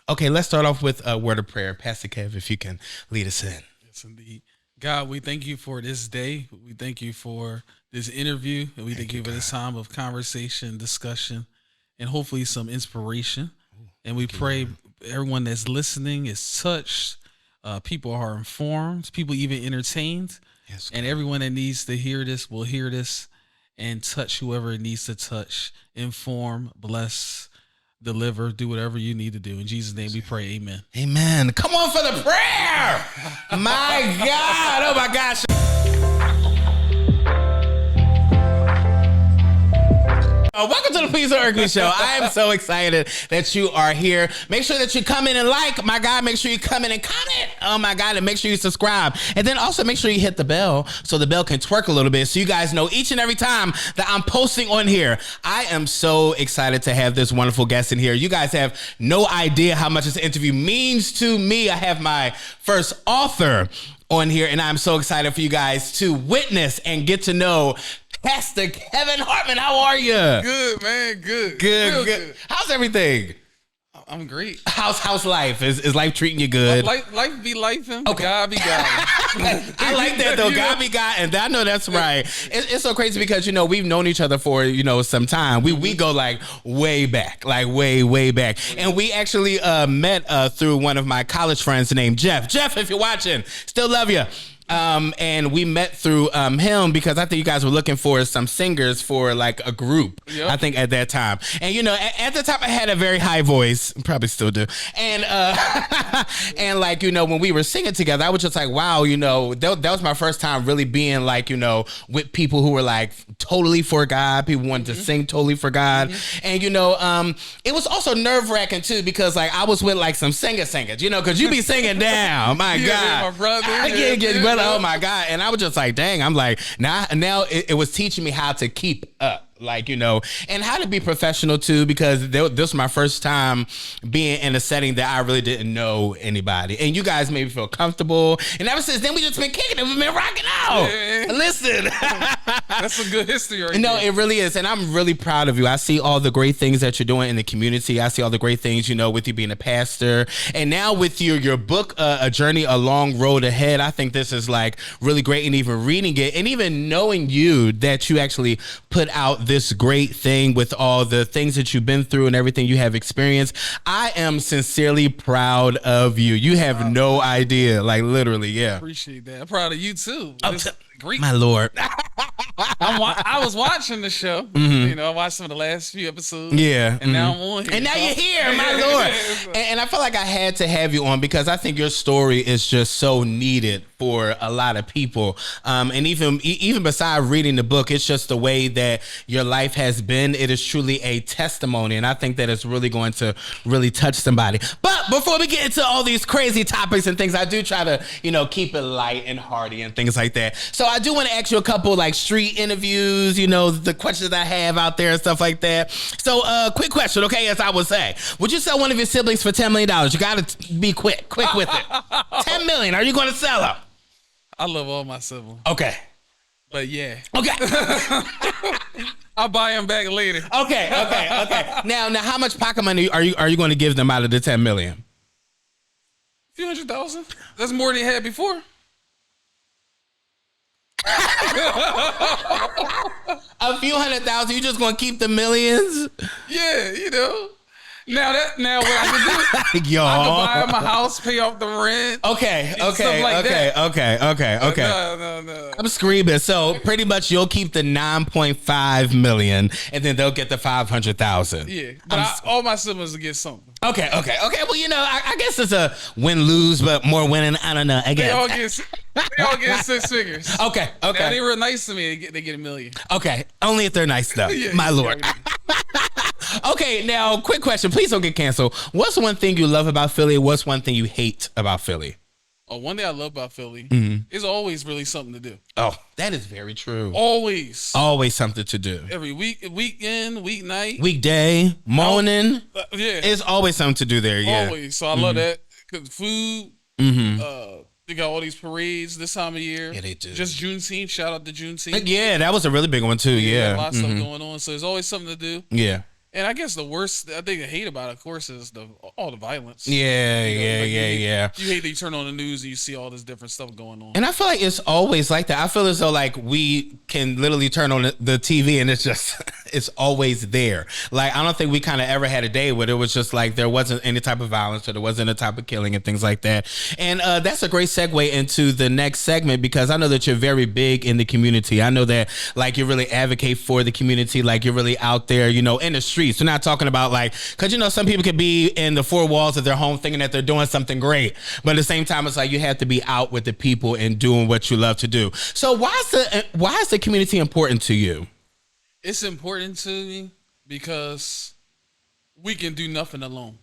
Okay, let's start off with a word of prayer. Pastor Kev, if you can lead us in. Yes, indeed. God, we thank you for this day. We thank you for this interview. And we thank you for this time of conversation, discussion, and hopefully some inspiration. And we pray everyone that's listening is touched. People are informed. People even entertained. Yes, and everyone that needs to hear this will hear this and touch whoever it needs to touch. Inform, bless, deliver, do whatever you need to do. In Jesus' name we pray, amen. Amen. Come on for the prayer. My God. Oh, my gosh. Welcome to the Please Don't Irk Me Show. I am so excited that you are here. Make sure that you come in and like, my God. Make sure you come in and comment. Oh, my God. And make sure you subscribe. And then also make sure you hit the bell so the bell can twerk a little bit so you guys know each and every time that I'm posting on here. I am so excited to have this wonderful guest in here. You guys have no idea how much this interview means to me. I have my first author on here, and I'm so excited for you guys to witness and get to know Pastor Kevin Hartman. How are you? Good, man. Good. Good. How's everything? I'm great. How's life? Is life treating you good? Life be life, and Okay. God be God. I like that though. God be God, and I know that's right. It's so crazy because we've known each other for some time. We go like way back, like way back, and we actually met through one of my college friends named Jeff. Jeff, if you're watching, still love you. And we met through him because I think you guys were looking for some singers for like a group. Yep. I think at that time, and at the time I had a very high voice, probably still do, and and like when we were singing together, I was just like, wow, that was my first time really being like with people who were like totally for God, people wanted to sing totally for God, and it was also nerve wracking too because like I was with like some singers, because you be singing down, my God, my brother, brother. Oh my God. And I was just like, dang, I'm like, now it was teaching me how to keep up. Like, and how to be professional too, because this was my first time being in a setting that I really didn't know anybody. And you guys made me feel comfortable. And ever since then, we just been kicking it. We've been rocking out. Yeah. Listen. That's a good history right No, there. it really is. And I'm really proud of you. I see all the great things that you're doing in the community. I see all the great things, with you being a pastor. And now with your book, A Journey, A Long Road Ahead, I think this is like really great. And even reading it and even knowing you that you actually put out this great thing with all the things that you've been through and everything you have experienced. I am sincerely proud of you. You have no idea, like literally, yeah. Appreciate that. I'm proud of you too. Great. My Lord. I was watching the show. Mm-hmm. I watched some of the last few episodes. Yeah. And now I'm on here. And now you're here, my Lord. And I felt like I had to have you on because I think your story is just so needed for a lot of people. And even beside reading the book, it's just the way that your life has been. It is truly a testimony. And I think that it's really going to really touch somebody. But before we get into all these crazy topics and things, I do try to, keep it light and hearty and things like that. So I do want to ask you a couple like street interviews, the questions I have out there and stuff like that. So quick question, okay, as I would say. Would you sell one of your siblings for $10 million? You got to be quick with it. $10 million, are you going to sell them? I love all my siblings. Okay. But yeah. Okay. I'll buy them back later. Okay. Now how much pocket money are you going to give them out of the $10 million? A few $100,000. That's more than you had before. A few $100,000, you just gonna keep the millions? Yeah, Now what I can do? Yo, I can buy them a house, pay off the rent. Okay. No. I'm screaming. So pretty much you'll keep the 9.5 million, and then they'll get the 500,000. Yeah, but all my siblings will get something. Okay. Well, I guess it's a win-lose, but more winning. I don't know. I guess They all get 6 figures. Okay. Now, they were nice to me. They get $1 million. Okay, only if they're nice though. Yeah, my Lord. Okay, now quick question. Please don't get canceled. What's one thing you love about Philly? What's one thing you hate about Philly? Oh, one thing I love about Philly is always really something to do. Oh, that is very true. Always something to do. every weekend, weeknight, Weekday, morning. Yeah, It's always something to do there. Yeah. always. So I love that because food. They got all these parades this time of year. Yeah, they do. Just Juneteenth. Shout out to Juneteenth. Yeah, that was a really big one too. Yeah. A lot of stuff going on. So there's always something to do. Yeah. And I guess the worst I think I hate about it, of course, is all the violence. Yeah, yeah. You hate that you turn on the news and you see all this different stuff going on. And I feel like it's always like that. I feel as though like we can literally turn on the TV and it's just it's always there. Like I don't think we kind of ever had a day where it was just like there wasn't any type of violence or there wasn't a type of killing and things like that. And that's a great segue into the next segment because I know that you're very big in the community. I know that like you really advocate for the community. Like you're really out there, you know, in the streets. We're not talking about like, because you know some people could be in the four walls of their home thinking that they're doing something great, but at the same time it's like you have to be out with the people and doing what you love to do. So why is the community important to you? It's important to me because we can do nothing alone.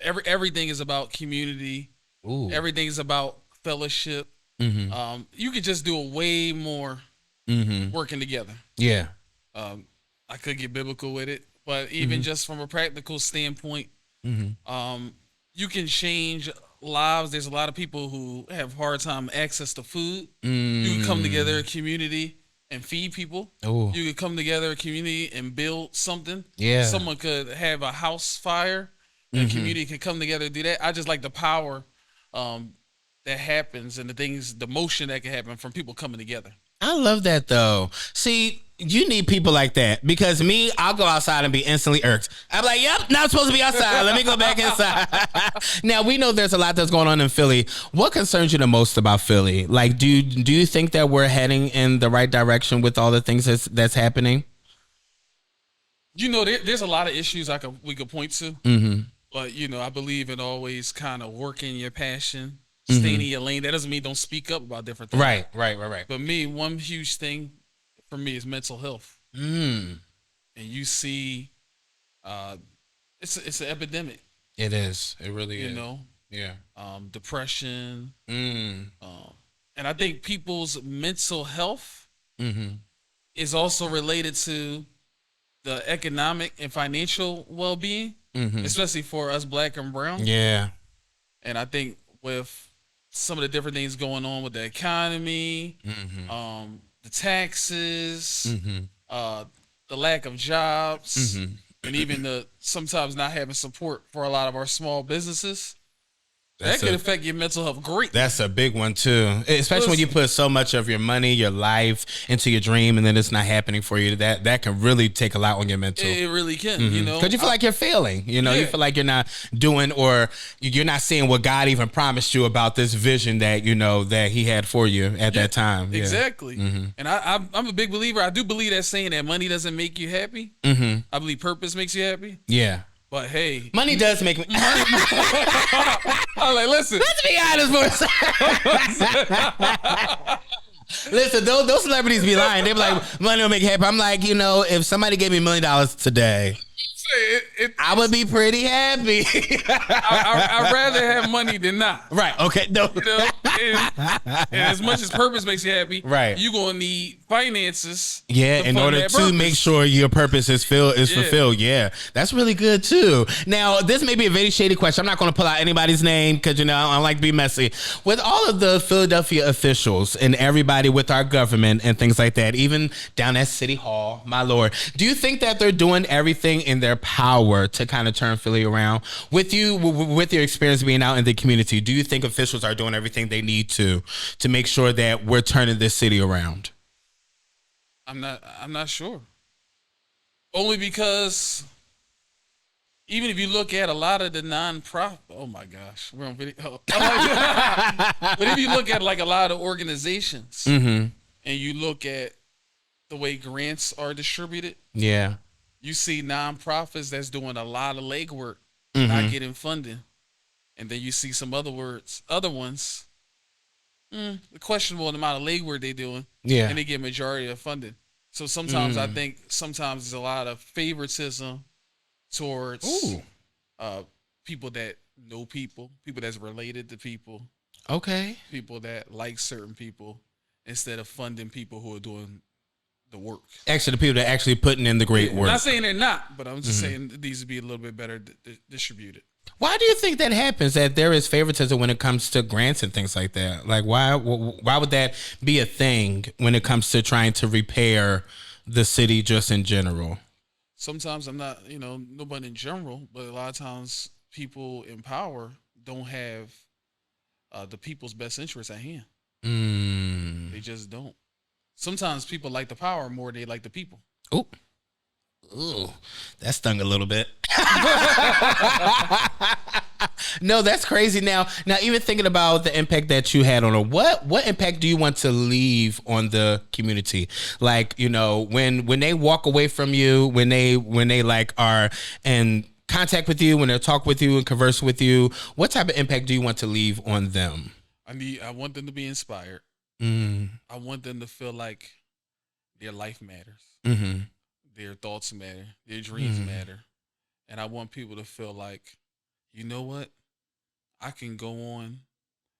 Everything is about community. Ooh. Everything is about fellowship. You could just do a way more working together. Yeah. I could get biblical with it, but even just from a practical standpoint, you can change lives. There's a lot of people who have hard time access to food. You can come together, a community, and feed people. Ooh. You could come together, a community, and build something. Yeah. Someone could have a house fire. A community could come together and do that. I just like the power that happens and the motion that can happen from people coming together. I love that though. See, you need people like that because me, I'll go outside and be instantly irked. I'm like, yep, not supposed to be outside. Let me go back inside. Now we know there's a lot that's going on in Philly. What concerns you the most about Philly? Like, do you think that we're heading in the right direction with all the things that's happening? You know, there's a lot of issues we could point to, but you know, I believe in always kind of working your passion. Staying in your lane. That doesn't mean don't speak up about different things. Right. But one huge thing for me is mental health. And you see, it's an epidemic. It is. It really is. You know. Yeah. Depression. And I think people's mental health is also related to the economic and financial well-being, especially for us Black and brown. Yeah. And I think with some of the different things going on with the economy, the taxes, the lack of jobs, and even the sometimes not having support for a lot of our small businesses. That could affect your mental health greatly. That's a big one too, especially when you put so much of your money, your life into your dream, and then it's not happening for you. That can really take a lot on your mental. It really can, you know, because you feel like you're failing. You know, you feel like you're not doing, or you're not seeing what God even promised you about this vision that you know that He had for you at that time. Yeah. Exactly. And I'm a big believer. I do believe that saying that money doesn't make you happy. I believe purpose makes you happy. Yeah. But hey, money does make me. I'm like, listen. Let's be honest for a second. Listen, those celebrities be lying. They be like, money will make you happy. I'm like, you know, if somebody gave me $1 million today, I would be pretty happy. I'd rather have money than not. Right. Okay. No. You know, and as much as purpose makes you happy, right, you're gonna need finances. Yeah, in order to make sure your purpose is fulfilled. Yeah, that's really good too. Now, this may be a very shady question. I'm not going to pull out anybody's name because you know I don't like to be messy. With all of the Philadelphia officials and everybody with our government and things like that, even down at City Hall, my lord, do you think that they're doing everything in their power to kind of turn Philly around? With your experience being out in the community, do you think officials are doing everything they need to make sure that we're turning this city around? I'm not sure. Only because even if you look at a lot of the nonprofit, oh my gosh, we're on video. But if you look at like a lot of organizations and you look at the way grants are distributed, yeah, you see nonprofits that's doing a lot of legwork, not getting funding, and then you see some other ones. The questionable amount of legwork they're doing, and they get majority of funding. So sometimes I think there's a lot of favoritism towards people that know people that's related to people, people that like certain people, instead of funding people who are doing the work. Actually, the people that are actually putting in the great work. I'm not saying they're not, but I'm just saying these would be a little bit better distributed. Why do you think that happens, that there is favoritism when it comes to grants and things like that? Like, why would that be a thing when it comes to trying to repair the city just in general? sometimes I'm not, nobody in general, but a lot of times people in power don't have the people's best interests at hand. They just don't. Sometimes people like the power more than they like the people. Ooh. Ooh, that stung a little bit. No, that's crazy. Now, even thinking about the impact that you had on it, what impact do you want to leave on the community? Like, when they walk away from you, when they like are in contact with you, when they talk with you and converse with you, what type of impact do you want to leave on them? I want them to be inspired. I want them to feel like their life matters. Mm-hmm. Their thoughts matter. Their dreams matter. And I want people to feel like, you know what? I can go on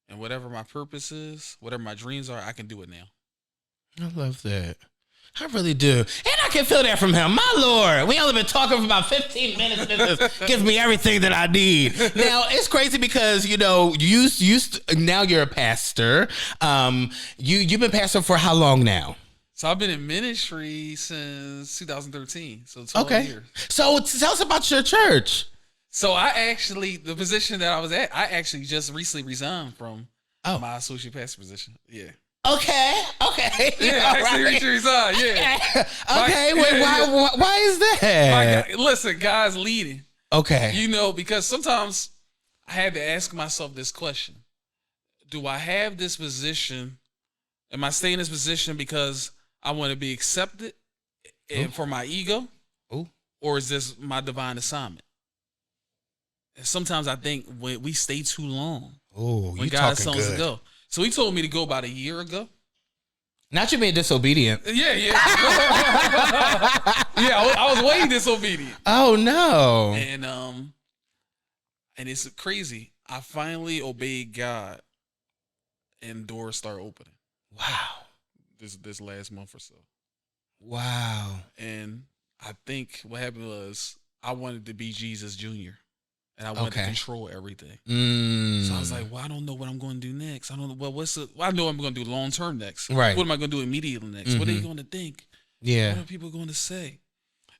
and whatever my purpose is, whatever my dreams are, I can do it now. I love that. I really do. And I can feel that from him. My Lord, we only been talking for about 15 minutes. This gives me everything that I need. Now, it's crazy because, now you're a pastor. You've been pastor for how long now? So I've been in ministry since 2013. So 12 years. So tell us about your church. So the position that I was at, I actually just recently resigned from my associate pastor position. Yeah. Okay. Yeah, I actually resigned. Yeah. Okay. Why is that? Listen, guys leading. Okay. Because sometimes I had to ask myself this question. Do I have this position? Am I staying in this position because I want to be accepted and for my ego? Ooh. Or is this my divine assignment? And sometimes I think when we stay too long, when God tells us to go. So he told me to go about a year ago. Not you being disobedient. Yeah. Yeah, I was way disobedient. Oh no. And it's crazy. I finally obeyed God and doors start opening. Wow. This last month or so. Wow. And I think what happened was I wanted to be Jesus Jr. And I wanted to control everything. So I was like, well, I don't know what I'm going to do next. I don't know. Well, I know I'm going to do long term next. Right. What am I going to do immediately next? What are you going to think? Yeah. What are people going to say?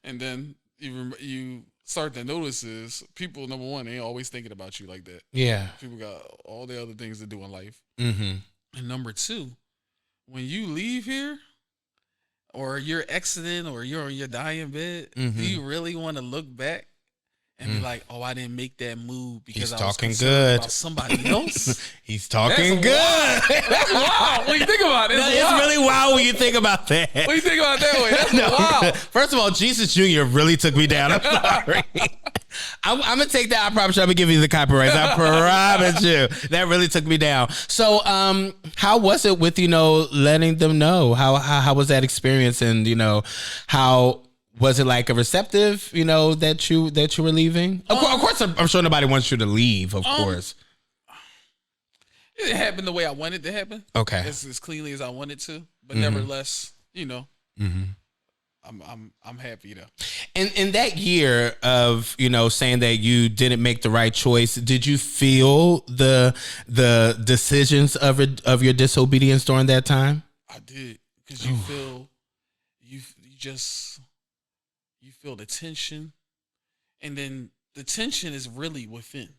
And then you start to notice is people, number one, they ain't always thinking about you like that. Yeah. People got all the other things to do in life. Mm-hmm. And number two, when you leave here or you're exiting or you're on your dying bed, do you really want to look back and be like, oh, I didn't make that move because I was concerned about somebody else? He's talking good. That's wild when you think about it. It's really wild when you think about that. When you think about it that way, that's wild. First of all, Jesus Jr. really took me down. I'm sorry. I'm going to take that. I promise you I'm going to give you the copyrights. I promise you. That really took me down. So how was it with, letting them know? How was that experience? And, how was it like a receptive, that you were leaving? Of course, I'm sure nobody wants you to leave, of course. It happened the way I wanted it to happen. Okay. As cleanly as I wanted to. But nevertheless, I'm happy though. In that year of saying that you didn't make the right choice, did you feel the decisions of your disobedience during that time? I did, because you feel you feel the tension, and then the tension is really within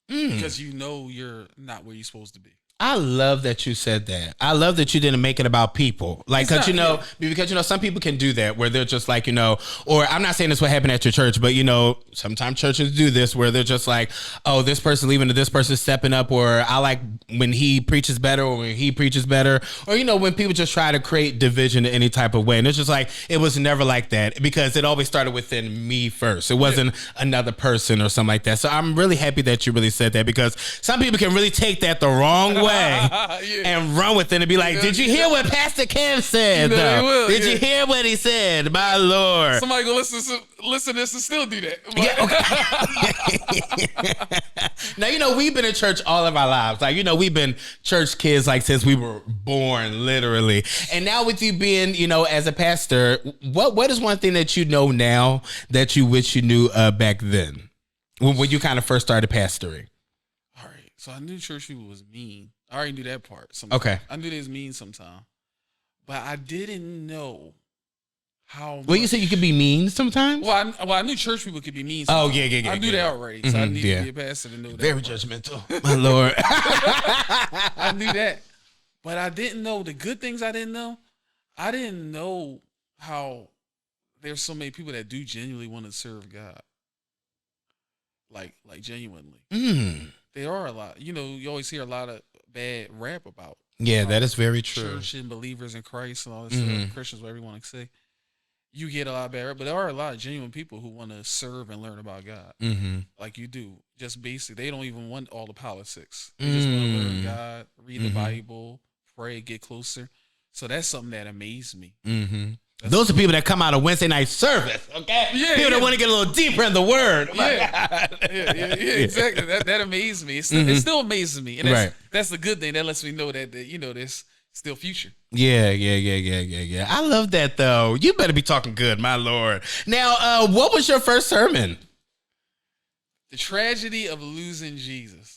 because you're not where you're supposed to be. I love that you said that. I love that you didn't make it about people. Like, because some people can do that where they're just like, or I'm not saying this what happened at your church, but sometimes churches do this where they're just like, oh, this person leaving to this person stepping up, or I like when he preaches better or when he preaches better, or, when people just try to create division in any type of way. And it's just like, it was never like that because it always started within me first. It wasn't another person or something like that. So I'm really happy that you really said that, because some people can really take that the wrong way. And run with it and be like, did you hear what Pastor Kev said? Did you hear what he said? My Lord. Somebody go listen to this and still do that. Yeah, okay. Now, we've been in church all of our lives. Like, we've been church kids like since we were born, literally. And now with you being, as a pastor, what is one thing that you know now that you wish you knew back then when you kind of first started pastoring? All right. So I knew church people was mean. I already knew that part. Sometimes. Okay. I knew they was mean sometimes. But I didn't know how. Well, you said you could be mean sometimes. Well, I knew church people could be mean. Oh, Sometimes. yeah. I knew that already, so I needed to be a pastor to know that. Very judgmental, my lord. I knew that, but I didn't know the good things. I didn't know. I didn't know how there's so many people that do genuinely want to serve God. Like genuinely. There are a lot. You know, you always hear a lot of bad rap about. Yeah, that is very true. Church and believers in Christ and all this stuff, Christians, whatever you want to say. You get a lot of bad rap, but there are a lot of genuine people who want to serve and learn about God. Like you do. Just basically, they don't even want all the politics. They just want to learn God, read the Bible, pray, get closer. So that's something that amazed me. Those are people that come out of Wednesday night service, okay? Yeah, people that want to get a little deeper in the word. Yeah, exactly. That amazed me. It still amazes me, and that's the good thing. That lets me know that there's still future. Yeah. I love that though. You better be talking good, my lord. Now, what was your first sermon? The tragedy of losing Jesus.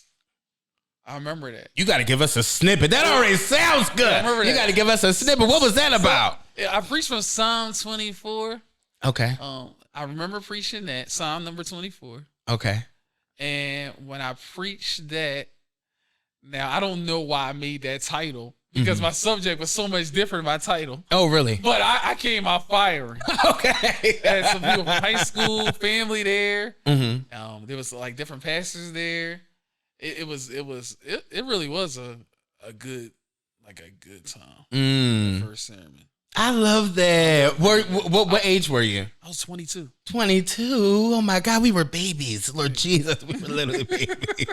I remember that. You got to give us a snippet. That already sounds good. I remember that. You got to give us a snippet. What was that about? I preached from Psalm 24. Okay. I remember preaching that, Psalm number 24. Okay. And when I preached that, now I don't know why I made that title because my subject was so much different than my title. Oh, really? But I came out firing. Okay. Had some people from high school, family there. There was like different pastors there. It really was a good time. The first sermon. I love that. What age were you? I was 22. 22? Oh my God, we were babies. Lord Jesus, we were literally babies.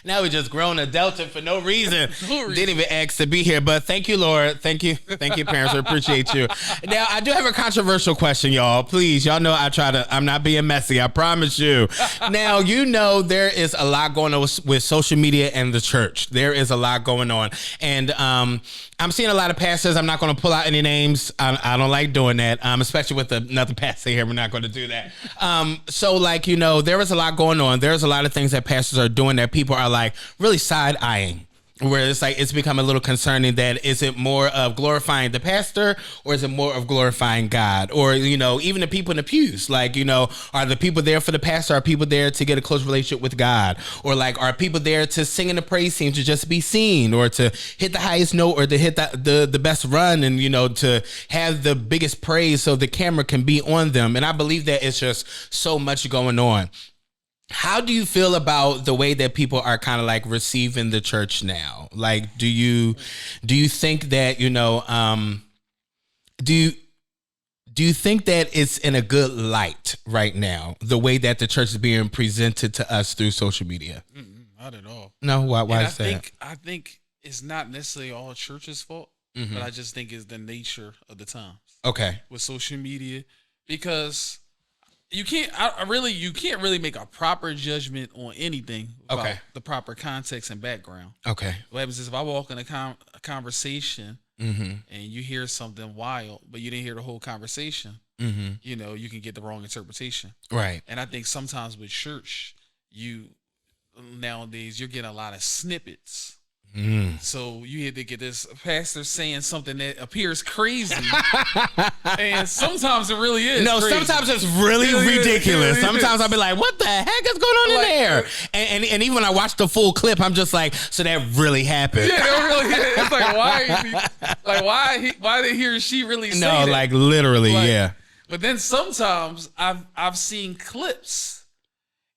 Now we just grown adults for no reason. Didn't even ask to be here, but thank you, Lord. Thank you, parents. I appreciate you. Now, I do have a controversial question, y'all. Please, y'all know I'm not being messy. I promise you. Now, there is a lot going on with social media and the church. There is a lot going on. And I'm seeing a lot of pastors. I'm not going to pull out any names. I don't like doing that, especially with another pastor here. We're not going to do that. So, there is a lot going on. There's a lot of things that pastors are doing that people are like really side-eyeing, where it's become a little concerning that is it more of glorifying the pastor or is it more of glorifying God? Or, even the people in the pews, are the people there for the pastor? Are people there to get a close relationship with God? Or are people there to sing in the praise team to just be seen or to hit the highest note or to hit the best run and, to have the biggest praise so the camera can be on them? And I believe that it's just so much going on. How do you feel about the way that people are kind of receiving the church now? Do you think that, do you think that it's in a good light right now, the way that the church is being presented to us through social media? Not at all. No, why is that? I think it's not necessarily all church's fault, but I just think it's the nature of the times. Okay. With social media, because you can't really make a proper judgment on anything without the proper context and background. Okay. What happens is if I walk in a conversation and you hear something wild, but you didn't hear the whole conversation, you can get the wrong interpretation. Right. And I think sometimes with church, nowadays you're getting a lot of snippets. So you had to get this pastor saying something that appears crazy, and sometimes it really is. No, crazy. Sometimes it's really ridiculous. Sometimes I'll be like, "What the heck is going on in there?" And even when I watch the full clip, I'm just like, "So that really happened?" Yeah, it really is. It's why did he or she really say that? No, literally, yeah. But then sometimes I've seen clips,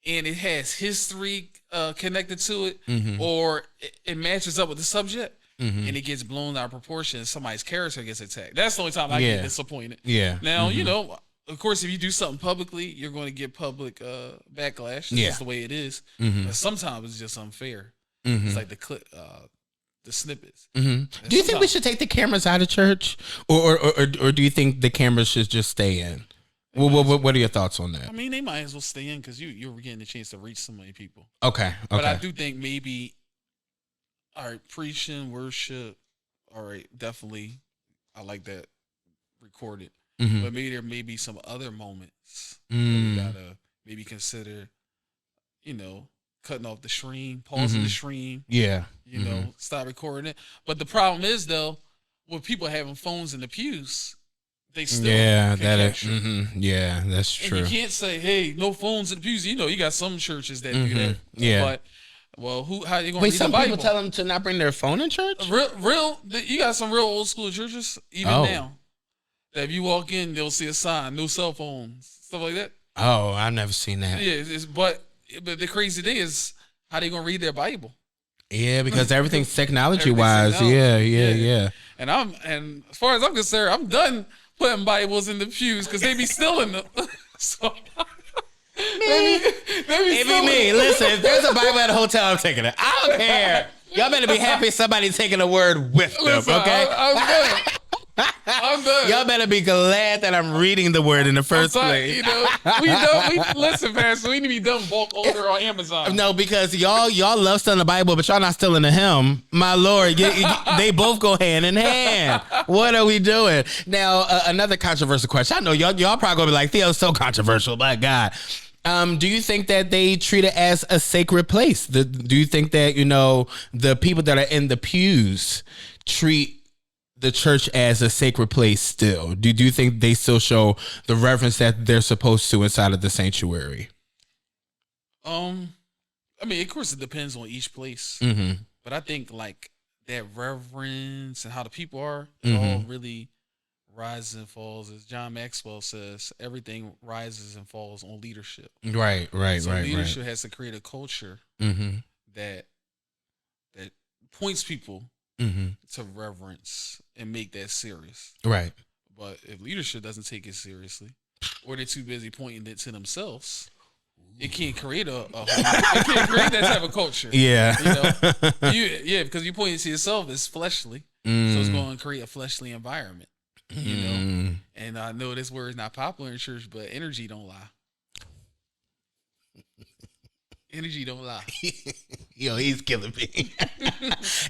and it has history connected to it, or it matches up with the subject, and it gets blown out of proportion and somebody's character gets attacked. That's the only time I get disappointed. Yeah. Now, of course, if you do something publicly, you're going to get public backlash. That's the way it is. But sometimes it's just unfair. It's like the clip, the snippets. Do you think we should take the cameras out of church, or do you think the cameras should just stay in? What are your thoughts on that? I mean, they might as well stay in because you're getting a chance to reach so many people. Okay. But I do think maybe, all right, preaching, worship, all right, definitely, I like that recorded. But maybe there may be some other moments that we gotta maybe consider, cutting off the stream, pausing the stream. Yeah. Stop recording it. But the problem is, though, with people having phones in the pews, they still Yeah, can that is. capture. Yeah, that's And true. you can't say, "Hey, no phones in the pews." You know, you got some churches that do that. Yeah. But well, how you gonna Wait, read some the Bible? people tell them to not bring their phone in church? You got some real old school churches even Oh. now. That if you walk in, they'll see a sign, no cell phones, stuff like that. Oh, I've never seen that. Yeah, but the crazy thing is, how they gonna read their Bible? Yeah, because everything's technology Everything's wise. technology. Yeah. And as far as I'm concerned, I'm done putting Bibles in the pews because they be stealing them. So they be It be stealing me. them. Listen, if there's a Bible at a hotel, I'm taking it. I don't care. Y'all better be happy somebody taking a word with them, Listen, okay? I'm done. I'm done. Y'all better be glad that I'm reading the word in the first place. You know, listen, Pastor. We need to be done bulk order on Amazon. No, because y'all love stealing the Bible, but y'all not stealing the hymn. My Lord, they both go hand in hand. What are we doing? Now, another controversial question. I know y'all probably gonna be like, Theo's so controversial, my God. Do you think that they treat it as a sacred place? Do you think that, the people that are in the pews treat the church as a sacred place still? Do you think they still show the reverence that they're supposed to inside of the sanctuary? I mean, of course, it depends on each place, but I think like that reverence and how the people are, it all really rises and falls. As John Maxwell says, everything rises and falls on leadership. Right. So leadership has to create a culture that points people to reverence and make that serious. Right. But if leadership doesn't take it seriously, or they're too busy pointing it to themselves, it can't create it can't create that type of culture. Yeah. Because you point it to yourself, it's fleshly, so it's going to create a fleshly environment. And I know this word is not popular in church, but energy don't lie. Energy don't lie. He's killing me.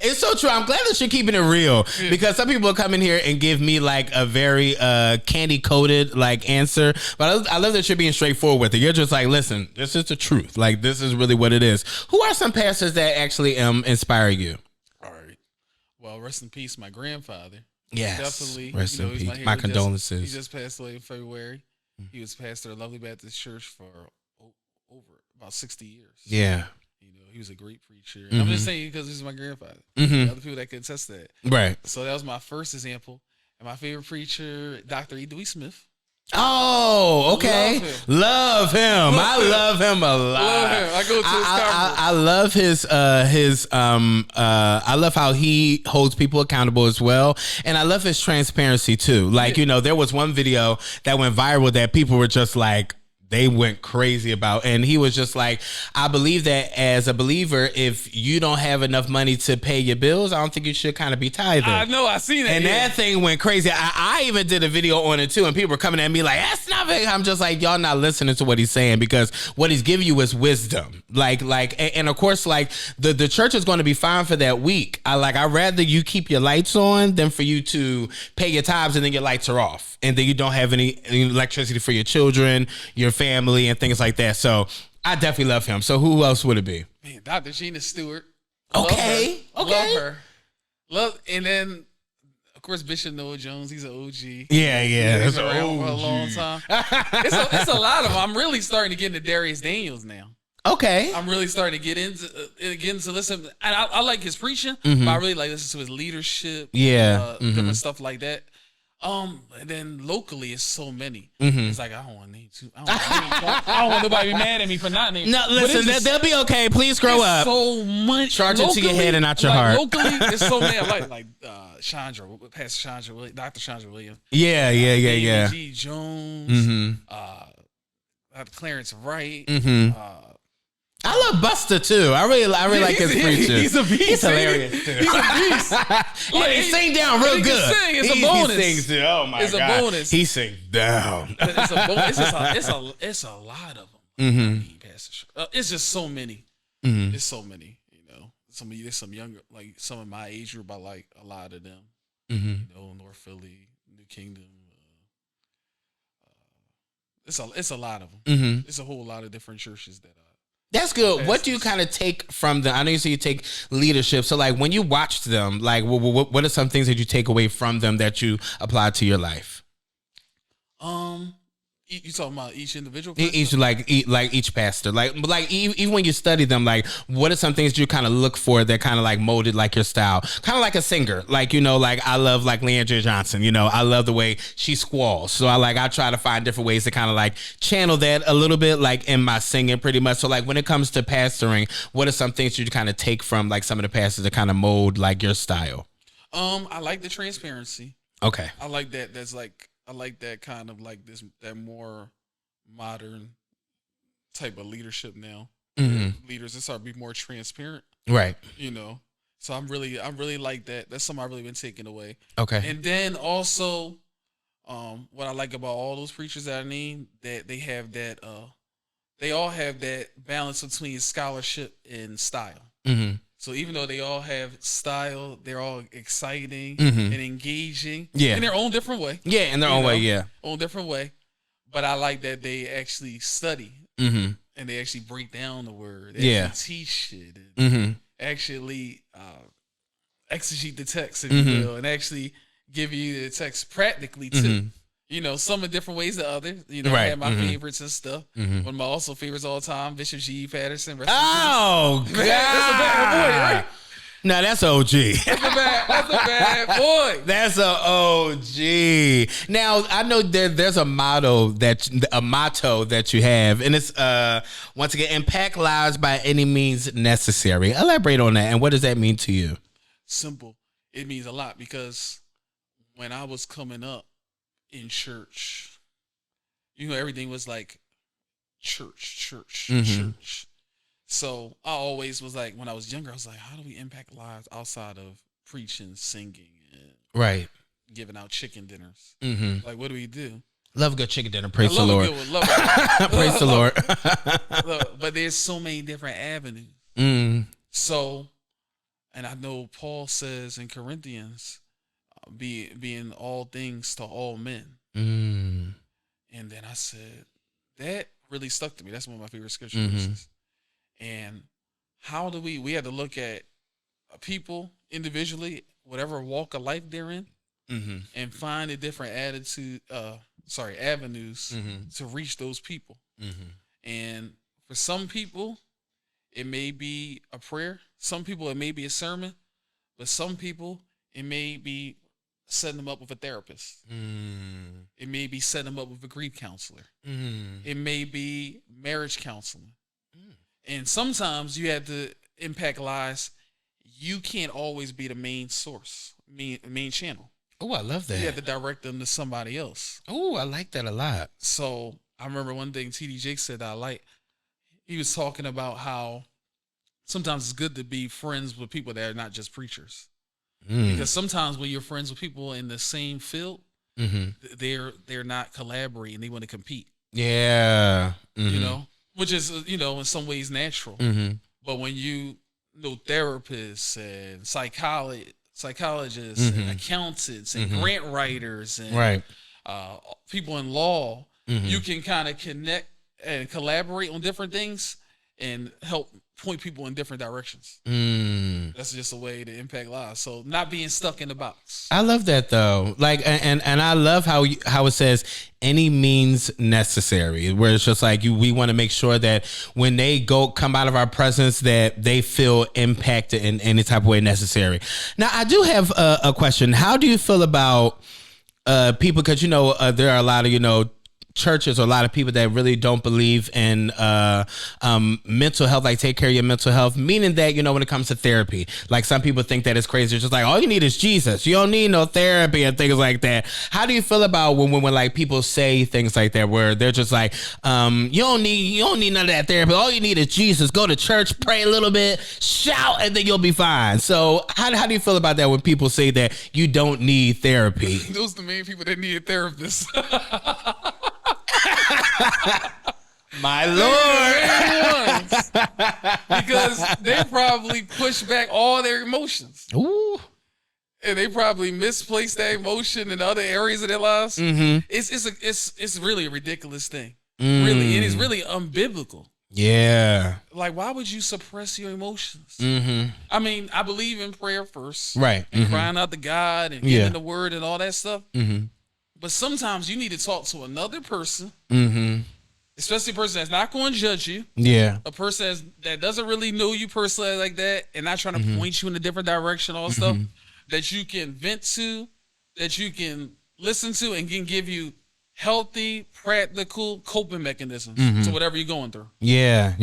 It's so true. I'm glad that you're keeping it real, because some people come in here and give me like a very candy coated like answer, but I love that you're being straightforward with it. You're just like, listen, this is the truth. Like, this is really what it is. Who are some pastors that actually inspire you? All right. Well, rest in peace, my grandfather. Yes. Definitely. Rest in peace. My condolences. He just passed away in February. He was pastor of Lovely Baptist Church for over about 60 years. Yeah. He was a great preacher. And I'm just saying because this is my grandfather. Other people that can attest to that. Right. So that was my first example. And my favorite preacher, Dr. E. Dewey Smith. Oh, okay. Love him. I love him a lot. Love him. I go to his conference. I love his I love how he holds people accountable as well. And I love his transparency too. Like, there was one video that went viral that people were just like, they went crazy about, and he was just like, I believe that as a believer, if you don't have enough money to pay your bills, I don't think you should kind of be tithing. I know, I seen it. And that thing went crazy. I even did a video on it too, and people were coming at me like, that's not big. I'm just like, y'all not listening to what he's saying, because what he's giving you is wisdom. And of course, like the church is going to be fine for that week. I'd rather you keep your lights on than for you to pay your tithes and then your lights are off, and then you don't have any electricity for your children, your family, and things like that. So I definitely love him. So who else would it be? Man, Dr. Gina Stewart. Okay. Love her. And then of course Bishop Noah Jones. He's an OG. Yeah. He's been around for a long time. It's a lot of them. I'm really starting to get into Darius Daniels now. Okay. I'm really starting to get into listen. And I like his preaching, but I really like listening to his leadership. Different stuff like that. And then locally, it's so many. It's like I don't want to name two. I don't want nobody to be mad at me for not naming. No, listen, they'll be okay. Please grow up. So much. Charge it to your head and not your heart. Locally, it's so many. I like Chandra, Pastor Chandra Williams, Dr. Chandra Williams. Yeah. David G. Jones. Clarence Wright. I love Buster too. I really like his preacher. He's a beast. He's hilarious too. He's a beast. He sing down real good. Sing. It's a bonus. He sings too. Oh my God. It's a bonus. He sings down. It's a bonus. It's a lot of them. It's just so many. It's so many. There's some younger, like some of my age group. I like a lot of them. North Philly, New Kingdom. It's a lot of them. It's a whole lot of different churches that. That's good. What do you kind of take from them? I know you say you take leadership. So, like, when you watch them, like, what are some things that you take away from them that you apply to your life? You talking about each individual Each person? each pastor, like even when you study them, like what are some things you kind of look for that kind of like molded like your style, kind of like a singer, like like I love like Leandria Johnson, I love the way she squalls, so I try to find different ways to kind of like channel that a little bit like in my singing, pretty much. So like when it comes to pastoring, what are some things you kind of take from like some of the pastors to kind of mold like your style? I like the transparency. Okay. I like that. I like that kind of like that more modern type of leadership now. Leaders that start to be more transparent, Right. So I really like that. That's something I've really been taking away. Okay. And then also, what I like about all those preachers that I named, that they all have that balance between scholarship and style. So even though they all have style, they're all exciting and engaging in their own different way. Yeah, in their own way, yeah. Own different way. But I like that they actually study and they actually break down the word. They actually teach it and actually exegete the text, if you will, and actually give you the text practically too. Some in different ways than others. I have my favorites and stuff. One of my also favorites all the time, Bishop G. Patterson. Oh, God. That's a bad boy, right? No, that's OG. That's a bad boy. That's a OG. Now I know there's a motto that you have, and it's once again, impact lives by any means necessary. Elaborate on that, and what does that mean to you? Simple. It means a lot, because when I was coming up in church, everything was like church. So I always was like, when I was younger, I was like, how do we impact lives outside of preaching, singing, and right, giving out chicken dinners? Like, what do we do? Love a good chicken dinner. Praise the Lord. Praise the Lord. But there's so many different avenues. So, and I know Paul says in Corinthians, being all things to all men. And then I said, that really stuck to me. That's one of my favorite scripture verses. And how do we had to look at people individually, whatever walk of life they're in, and find a different avenues to reach those people. And for some people, it may be a prayer. Some people, it may be a sermon. But some people, it may be setting them up with a therapist. It may be setting them up with a grief counselor. It may be marriage counseling. And sometimes you have to impact lives. You can't always be the main source, main channel. Oh, I love that. You have to direct them to somebody else. Oh, I like that a lot. So I remember one thing T.D. Jakes said that I like. He was talking about how sometimes it's good to be friends with people that are not just preachers. Because sometimes when you're friends with people in the same field, they're not collaborating. They want to compete. Yeah. Which is, in some ways natural. But when you know therapists and psychologists and accountants and grant writers and people in law, you can kind of connect and collaborate on different things and help point people in different directions. That's just a way to impact lives. So not being stuck in the box. I love that though. Like, and I love how it says any means necessary, where it's just like we want to make sure that when they come out of our presence, that they feel impacted in any type of way necessary. Now, I do have a question. How do you feel about people? Because there are a lot of churches or a lot of people that really don't believe in mental health, like take care of your mental health, meaning that when it comes to therapy, like some people think that it's crazy. It's just like all you need is Jesus, you don't need no therapy and things like that. How do you feel about when like people say things like that, where they're just like you don't need none of that therapy, all you need is Jesus, go to church, pray a little bit, shout, and then you'll be fine? So how do you feel about that when people say that you don't need therapy? Those are the main people that need a therapist. My Lord. Because they probably push back all their emotions. Ooh. And they probably misplaced that emotion in other areas of their lives. It's really a ridiculous thing. Really. It is really unbiblical. Yeah. Like, why would you suppress your emotions? I mean, I believe in prayer first. Right. And crying out to God and getting the word and all that stuff. But sometimes you need to talk to another person, Mm-hmm. especially a person that's not going to judge you, Yeah. a person that doesn't really know you personally like that, and not trying to point you in a different direction, all stuff that you can vent to, that you can listen to, and can give you healthy, practical coping mechanisms to whatever you're going through. Yeah.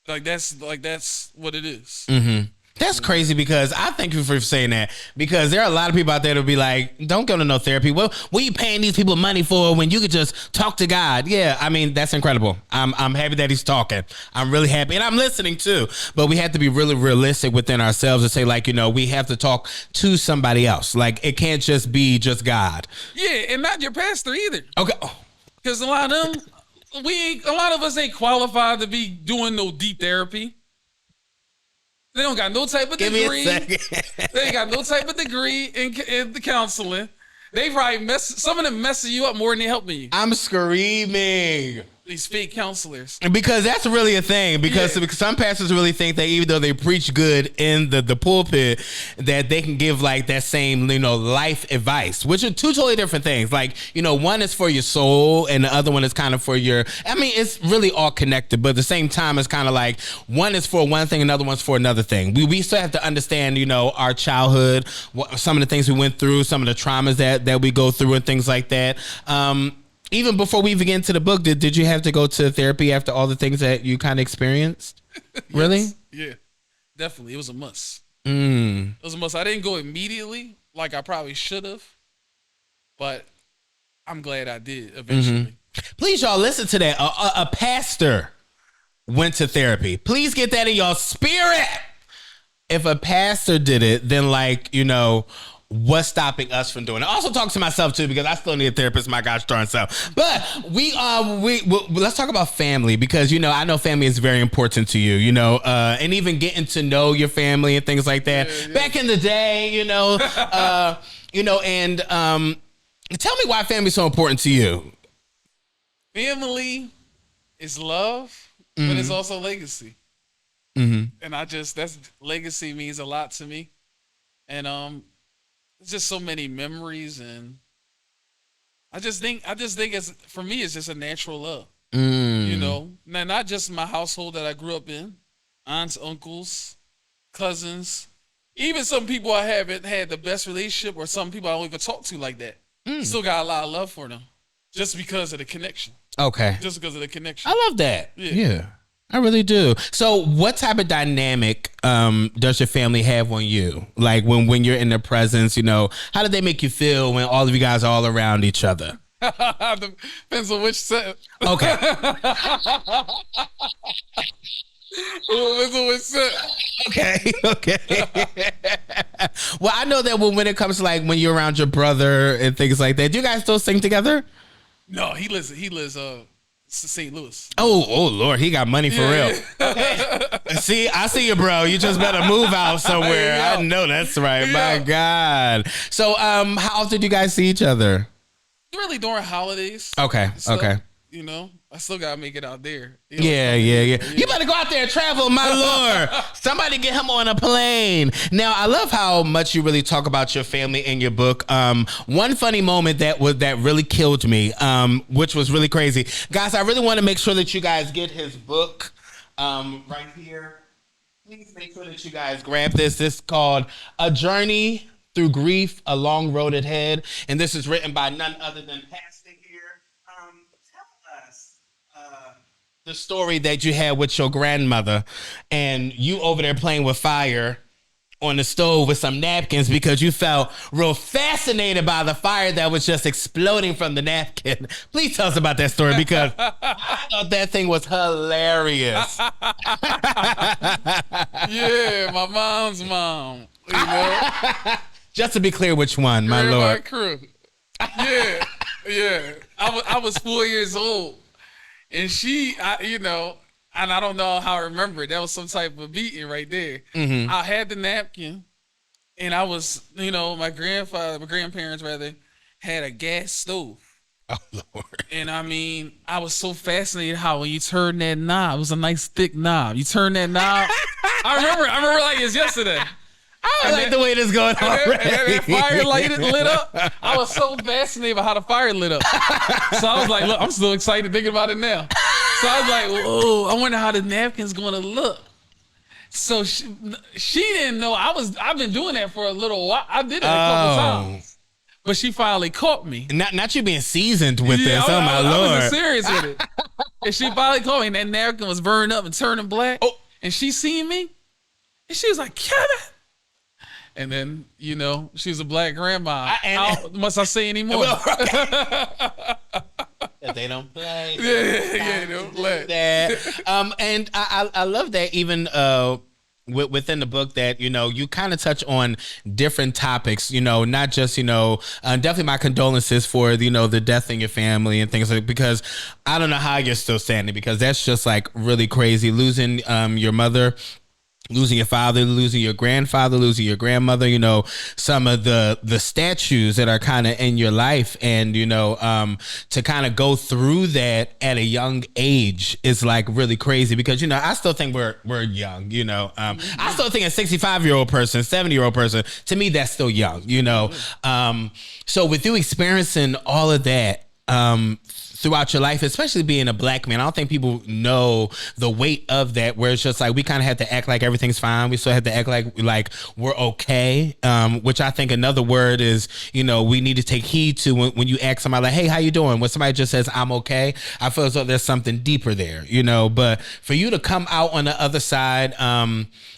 Like that's what it is. Mm-hmm. That's crazy because I thank you for saying that, because there are a lot of people out there that'll be like, don't go to no therapy. What are you paying these people money for when you could just talk to God? Yeah, I mean, that's incredible. I'm happy that he's talking. I'm really happy, and I'm listening too. But we have to be really realistic within ourselves and say, like, we have to talk to somebody else. Like, it can't just be just God. Yeah, and not your pastor either. Okay. Because a lot of them, a lot of us ain't qualified to be doing no deep therapy. They don't got no type of degree. They ain't got no type of degree in the counseling. They probably some of them messing you up more than they helping you. I'm screaming. These fake counselors. Because that's really a thing. Because some pastors really think that even though they preach good in the pulpit, that they can give like that same, life advice, which are two totally different things. Like, one is for your soul and the other one is kind of for it's really all connected. But at the same time, it's kind of like one is for one thing, another one's for another thing. We still have to understand, our childhood, some of the things we went through, some of the traumas that we go through and things like that. Even before we even get into the book, did you have to go to therapy after all the things that you kind of experienced? Really? Yes. Yeah, definitely. It was a must. It was a must. I didn't go immediately like I probably should have, but I'm glad I did eventually. Please, y'all, listen to that. A pastor went to therapy. Please get that in your spirit. If a pastor did it, then what's stopping us from doing it? I also talk to myself too, because I still need a therapist, my gosh darn self. But let's talk about family, because I know family is very important to you, and even getting to know your family and things like that. Yeah. Back in the day, and tell me why family is so important to you. Family is love, but it's also legacy. And that's legacy means a lot to me, and it's just so many memories, and I just think for me it's just a natural love. Now, not just my household that I grew up in, aunts, uncles, cousins, even some people I haven't had the best relationship, or some people I don't even talk to like that. Still got a lot of love for them, just because of the connection. Okay. Just because of the connection. I love that. Yeah. I really do. So what type of dynamic does your family have on you? Like when you're in their presence, how do they make you feel when all of you guys are all around each other? Depends on which set. Okay. Depends on which set. Okay. Well, I know that when it comes to when you're around your brother and things like that, do you guys still sing together? No, he lives St. Louis. Oh Lord, he got money for real. Okay. See, I see you, bro. You just better move out somewhere. I know that's right. My God. So, how often do you guys see each other? Really during holidays. Okay. Okay. I still gotta make it out there. Yeah. You better go out there and travel, my Lord. Somebody get him on a plane. Now, I love how much you really talk about your family in your book. One funny moment that really killed me, which was really crazy. Guys, I really want to make sure that you guys get his book right here. Please make sure that you guys grab this. This is called A Journey Through Grief, A Long Road Ahead. And this is written by none other than Pastor here. Tell us the story that you had with your grandmother and you over there playing with fire on the stove with some napkins because you felt real fascinated by the fire that was just exploding from the napkin. Please tell us about that story, because I thought that thing was hilarious. Yeah, my mom's mom. Just to be clear, which one, my Lord? Crew. Yeah. I was 4 years old. And and I don't know how I remember it. That was some type of beating right there. Mm-hmm. I had the napkin, and I was, my grandparents had a gas stove. Oh, Lord. And I was so fascinated how when you turn that knob, it was a nice thick knob. You turn that knob. I remember like it's yesterday. I like the way this going on. And that fire lit up. I was so fascinated by how the fire lit up. So I was like, look, I'm still excited thinking about it now. So I was like, whoa, I wonder how the napkin's going to look. So she didn't know I've been doing that for a little while. I did it a couple times. But she finally caught me. Not you being seasoned with this. Oh, my Lord. I was serious with it. And she finally caught me, and that napkin was burning up and turning black. Oh. And she seen me, and she was like, Kevin. And then, you know, she was a black grandma. Must I say anymore? Well, they don't play. They don't play. That. And I love that even within the book that, you know, you kind of touch on different topics, you know, not just, you know, definitely my condolences for, you know, the death in your family and things like, because I don't know how you're still standing, because that's just like really crazy. Losing your mother, losing your father, losing your grandfather, losing your grandmother, you know, some of the statues that are kind of in your life, and, you know, to kind of go through that at a young age is like really crazy, because, you know, I still think we're young, you know, I still think a 65-year-old person, 70-year-old person, to me, that's still young, you know. So with you experiencing all of that, throughout your life, especially being a black man, I don't think people know the weight of that, where it's just like we kind of had to act like everything's fine. We still had to act like we're okay, which I think another word is, you know, we need to take heed to when you ask somebody like, hey, how you doing? When somebody just says, I'm okay, I feel as though there's something deeper there, you know. But for you to come out on the other side,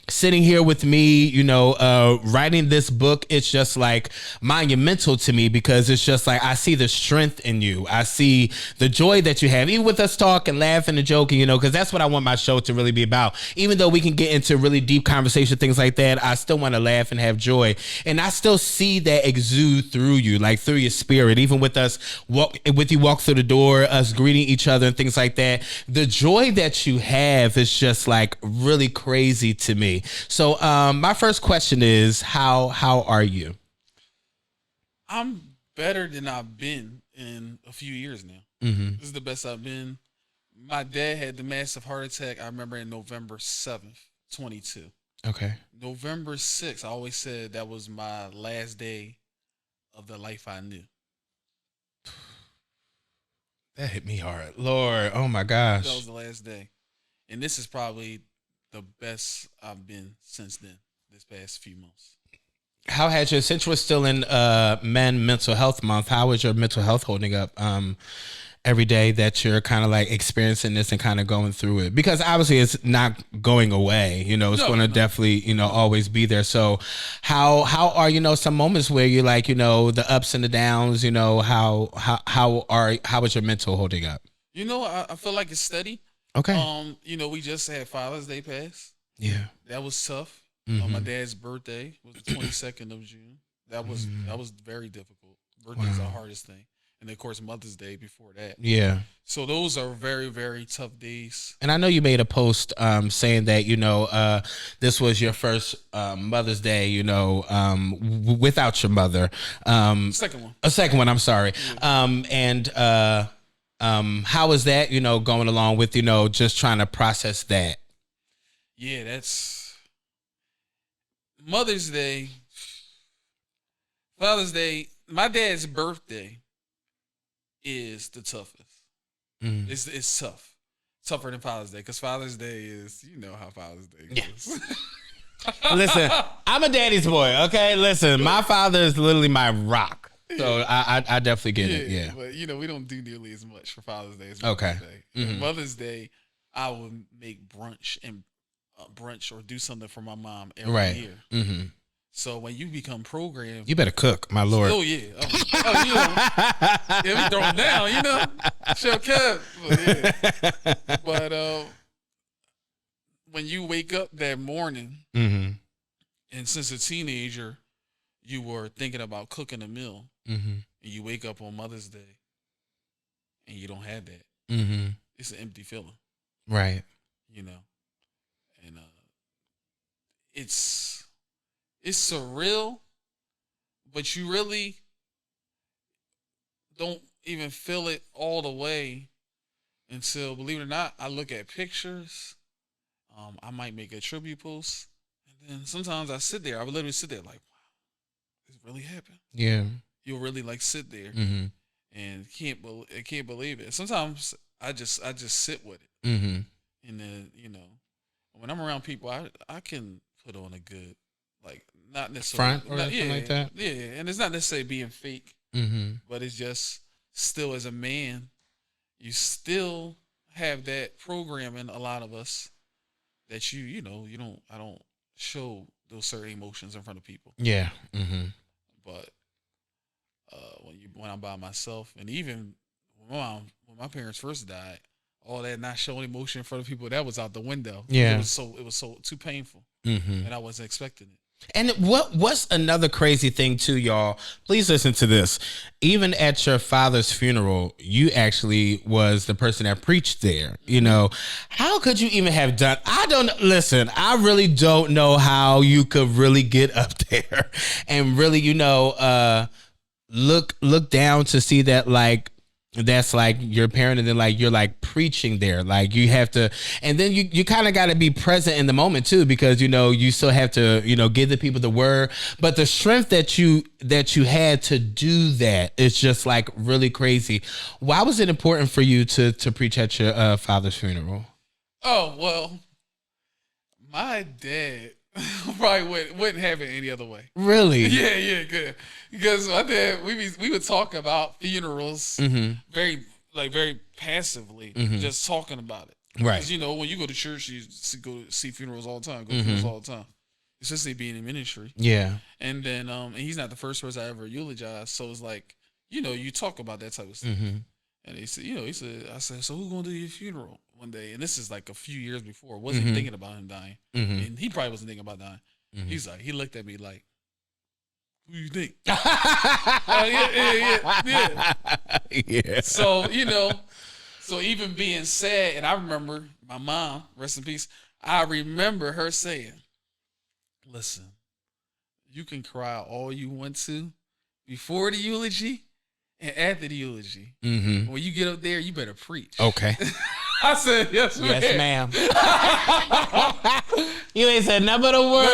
sitting here with me, you know, writing this book, it's just like monumental to me, because it's just like I see the strength in you. I see the joy that you have, even with us talking, laughing and joking, you know, because that's what I want my show to really be about. Even though we can get into really deep conversation, things like that, I still want to laugh and have joy. And I still see that exude through you, like through your spirit, even with us, walk through the door, us greeting each other and things like that. The joy that you have is just like really crazy to me. So my first question is, how are you? I'm better than I've been in a few years now. This is the best I've been. My dad had the massive heart attack, I remember, in November 7th, 22. Okay. November 6th, I always said that was my last day of the life I knew. That hit me hard. Lord, oh my gosh. That was the last day. And this is probably the best I've been since then, this past few months. How has your, since we're still in Men Mental Health Month, how is your mental health holding up every day that you're kind of like experiencing this and kind of going through it? Because obviously it's not going away, you know, it's going to definitely, you know, always be there. So how are, you know, some moments where you're like, you know, the ups and the downs, you know, how is your mental holding up? You know, I feel like it's steady. Okay. You know, we just had Father's Day pass. Yeah. That was tough. My dad's birthday was the 22nd of June. That was very difficult. Birthday's the hardest thing. And of course, Mother's Day before that. Yeah. So those are very, very tough days. And I know you made a post saying that, you know, this was your first Mother's Day, you know, without your mother. Second one. A second one, I'm sorry. Yeah. How is that, you know, going along with, you know, just trying to process that? Yeah, that's Mother's Day, Father's Day. My dad's birthday is the toughest. It's tough, tougher than Father's Day, because Father's Day is, you know how Father's Day is. Yeah. Listen, I'm a daddy's boy. Okay, listen, my father is literally my rock. So I definitely get it. Yeah, but you know, we don't do nearly as much for Father's Day as Mother's Day. Mother's Day, I will make brunch or do something for my mom every year. So when you become programmed, you better cook, my lord. Oh yeah, you know, we throw it down, you know, Chef Kev. But when you wake up that morning, and since a teenager, you were thinking about cooking a meal, and you wake up on Mother's Day, and you don't have that. It's an empty feeling, right? You know, and it's surreal, but you really don't even feel it all the way until, believe it or not, I look at pictures. I might make a tribute post, and And sometimes I sit there. I would literally sit there like, wow, this really happened. Yeah. You'll really like sit there Mm-hmm. and can't believe it. Sometimes I just sit with it, Mm-hmm. and then when I'm around people, I can put on a good, like, not necessarily Front or something like that. yeah, and it's not necessarily being fake, Mm-hmm. but it's just still as a man, you still have that programming. A lot of us that you know you don't I don't show those certain emotions in front of people, Yeah. Mm-hmm. but when I'm by myself, and even when my parents first died, all that not showing emotion in front of people, that was out the window. Yeah. It was so too painful, Mm-hmm. and I wasn't expecting it. And what's another crazy thing too, y'all? Please listen to this. Even at your father's funeral, you actually was the person that preached there. You know, how could you even have done? I don't listen. I really don't know how you could really get up there and really, look down to see that, like, that's like your parent, and then like you're like preaching there, like you have to, and then you kind of got to be present in the moment too, because you still have to give the people the word, but the strength that you had to do that is just like really crazy. Why was it important for you to preach at your father's funeral? Oh well, my dad probably wouldn't have it any other way. Really? Yeah, good. Because my dad, we would talk about funerals very passively, just talking about it. Right. Because when you go to church, you go see funerals all the time. Go to funerals all the time, especially being in ministry. Yeah. And then and he's not the first person I ever eulogized. So it's like you talk about that type of stuff. Mm-hmm. And he said, I said, so who's gonna do your funeral one day? And this is like a few years before. Wasn't even thinking about him dying, and he probably wasn't thinking about dying. He's like, he looked at me like, who you think? Yeah. So so even being sad, and I remember my mom, rest in peace. I remember her saying, "Listen, you can cry all you want to before the eulogy and after the eulogy. Mm-hmm. When you get up there, you better preach." Okay. I said, "Yes, ma'am." Yes, ma'am. You ain't said nothing but a word.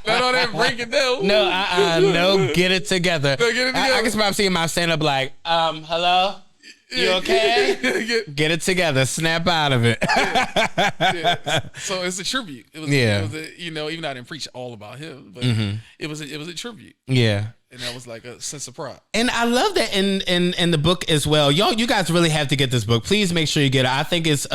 Not all that break it down. No, get it together. No, get it together. I can start seeing my stand up like, hello? You okay? Get it together. Snap out of it. Yeah. So it's a tribute. It was even though I didn't preach all about him, but it was a tribute. Yeah. And that was like a sense of pride. And I love that in the book as well. You guys really have to get this book. Please make sure you get it. I think it's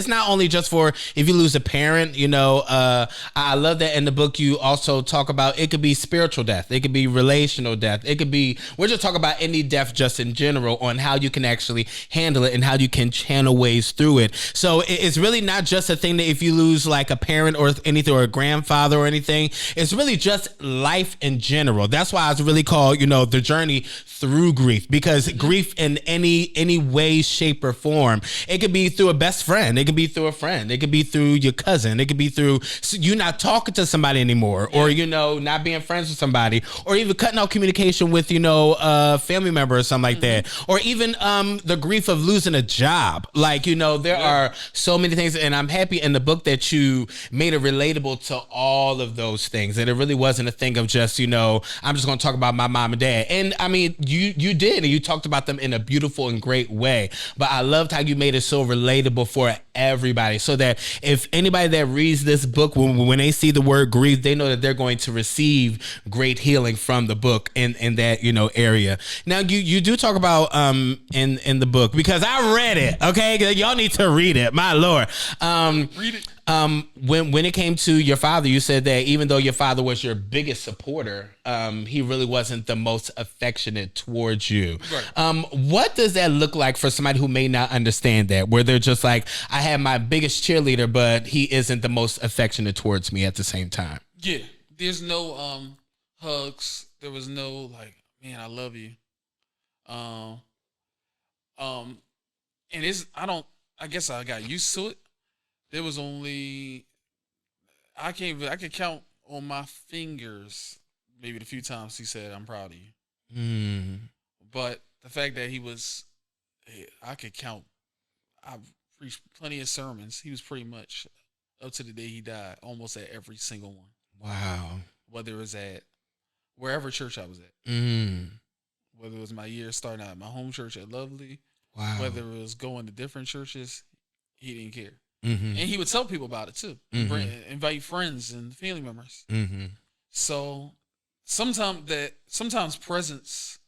not only just for if you lose a parent, I love that in the book you also talk about it could be spiritual death. It could be relational death. It could be, we're just talking about any death just in general, on how you can actually handle it and how you can channel ways through it. So it's really not just a thing that if you lose like a parent or anything, or a grandfather or anything, it's really just life in general. That's why I was really called, the journey through grief, because grief in any way, shape, or form, it could be through a best friend, it could be through a friend, it could be through your cousin, it could be through you not talking to somebody anymore, or not being friends with somebody, or even cutting out communication with a family member or something like that, or even the grief of losing a job. Like there are so many things, and I'm happy in the book that you made it relatable to all of those things, and it really wasn't a thing of just I'm just going to talk about my mom and dad. And I mean, you did, and you talked about them in a beautiful and great way. But I loved how you made it so relatable for everybody, so that if anybody that reads this book, when they see the word grief, they know that they're going to receive great healing from the book in that area. Now you do talk about in the book, because I read it. Okay, y'all need to read it. My Lord, Read it. When it came to your father, you said that even though your father was your biggest supporter, he really wasn't the most affectionate towards you. Right. What does that look like for somebody who may not understand that, where they're just like, I have my biggest cheerleader, but he isn't the most affectionate towards me at the same time? Yeah. There's no hugs. There was no like, man, I love you. And I guess I got used to it. There was only, I could count on my fingers maybe the few times he said, "I'm proud of you." But the fact that I could count, I've preached plenty of sermons. He was pretty much up to the day he died, almost at every single one. Wow. Whether it was at wherever church I was at, whether it was my year starting out at my home church at Lovely, Wow. whether it was going to different churches, he didn't care. Mm-hmm. And he would tell people about it too. Invite friends and family members. Mm-hmm. So sometimes presence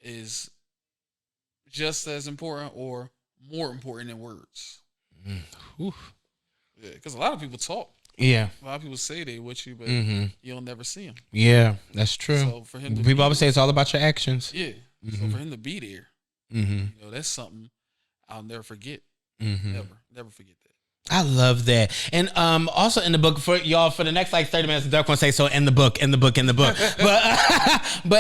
is just as important or more important than words. Mm. Yeah, because a lot of people talk. Yeah. A lot of people say they with you, but you'll never see them. Yeah, that's true. So for him to people always say it's all about your actions. Yeah. So for him to be there, that's something I'll never forget. Never forget that. I love that. And also in the book, for y'all, for the next like 30 minutes, Dirk won't say, so in the book. But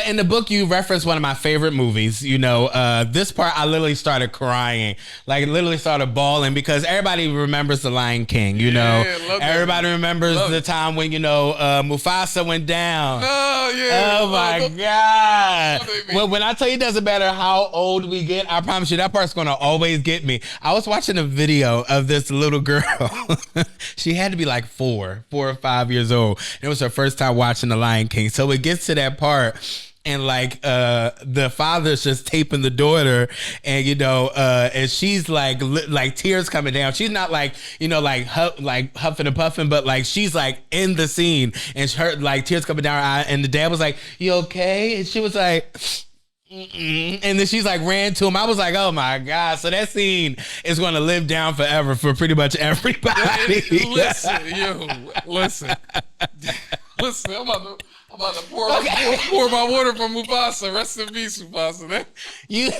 in the book, you reference one of my favorite movies. You know, this part, I literally started crying. Like, literally started bawling because everybody remembers The Lion King, you know. Everybody remembers the time when, you know, Mufasa went down. Oh, yeah. Oh, my God. When I tell you it doesn't matter how old we get, I promise you that part's going to always get me. I was watching a video of this little girl. She had to be like 4 or 5 years old. It was her first time watching The Lion King. So it gets to that part, and like the father's just taping the daughter, and you know, and she's like tears coming down. She's not like, you know, like huffing and puffing, but like she's like in the scene, and her like tears coming down her eye. And the dad was like, "You okay?" And she was like, and then she's like ran to him. I was like, oh my God. So that scene is going to live down forever for pretty much everybody. Listen. I'm about to pour my water from Mufasa. Rest in peace, Mufasa. You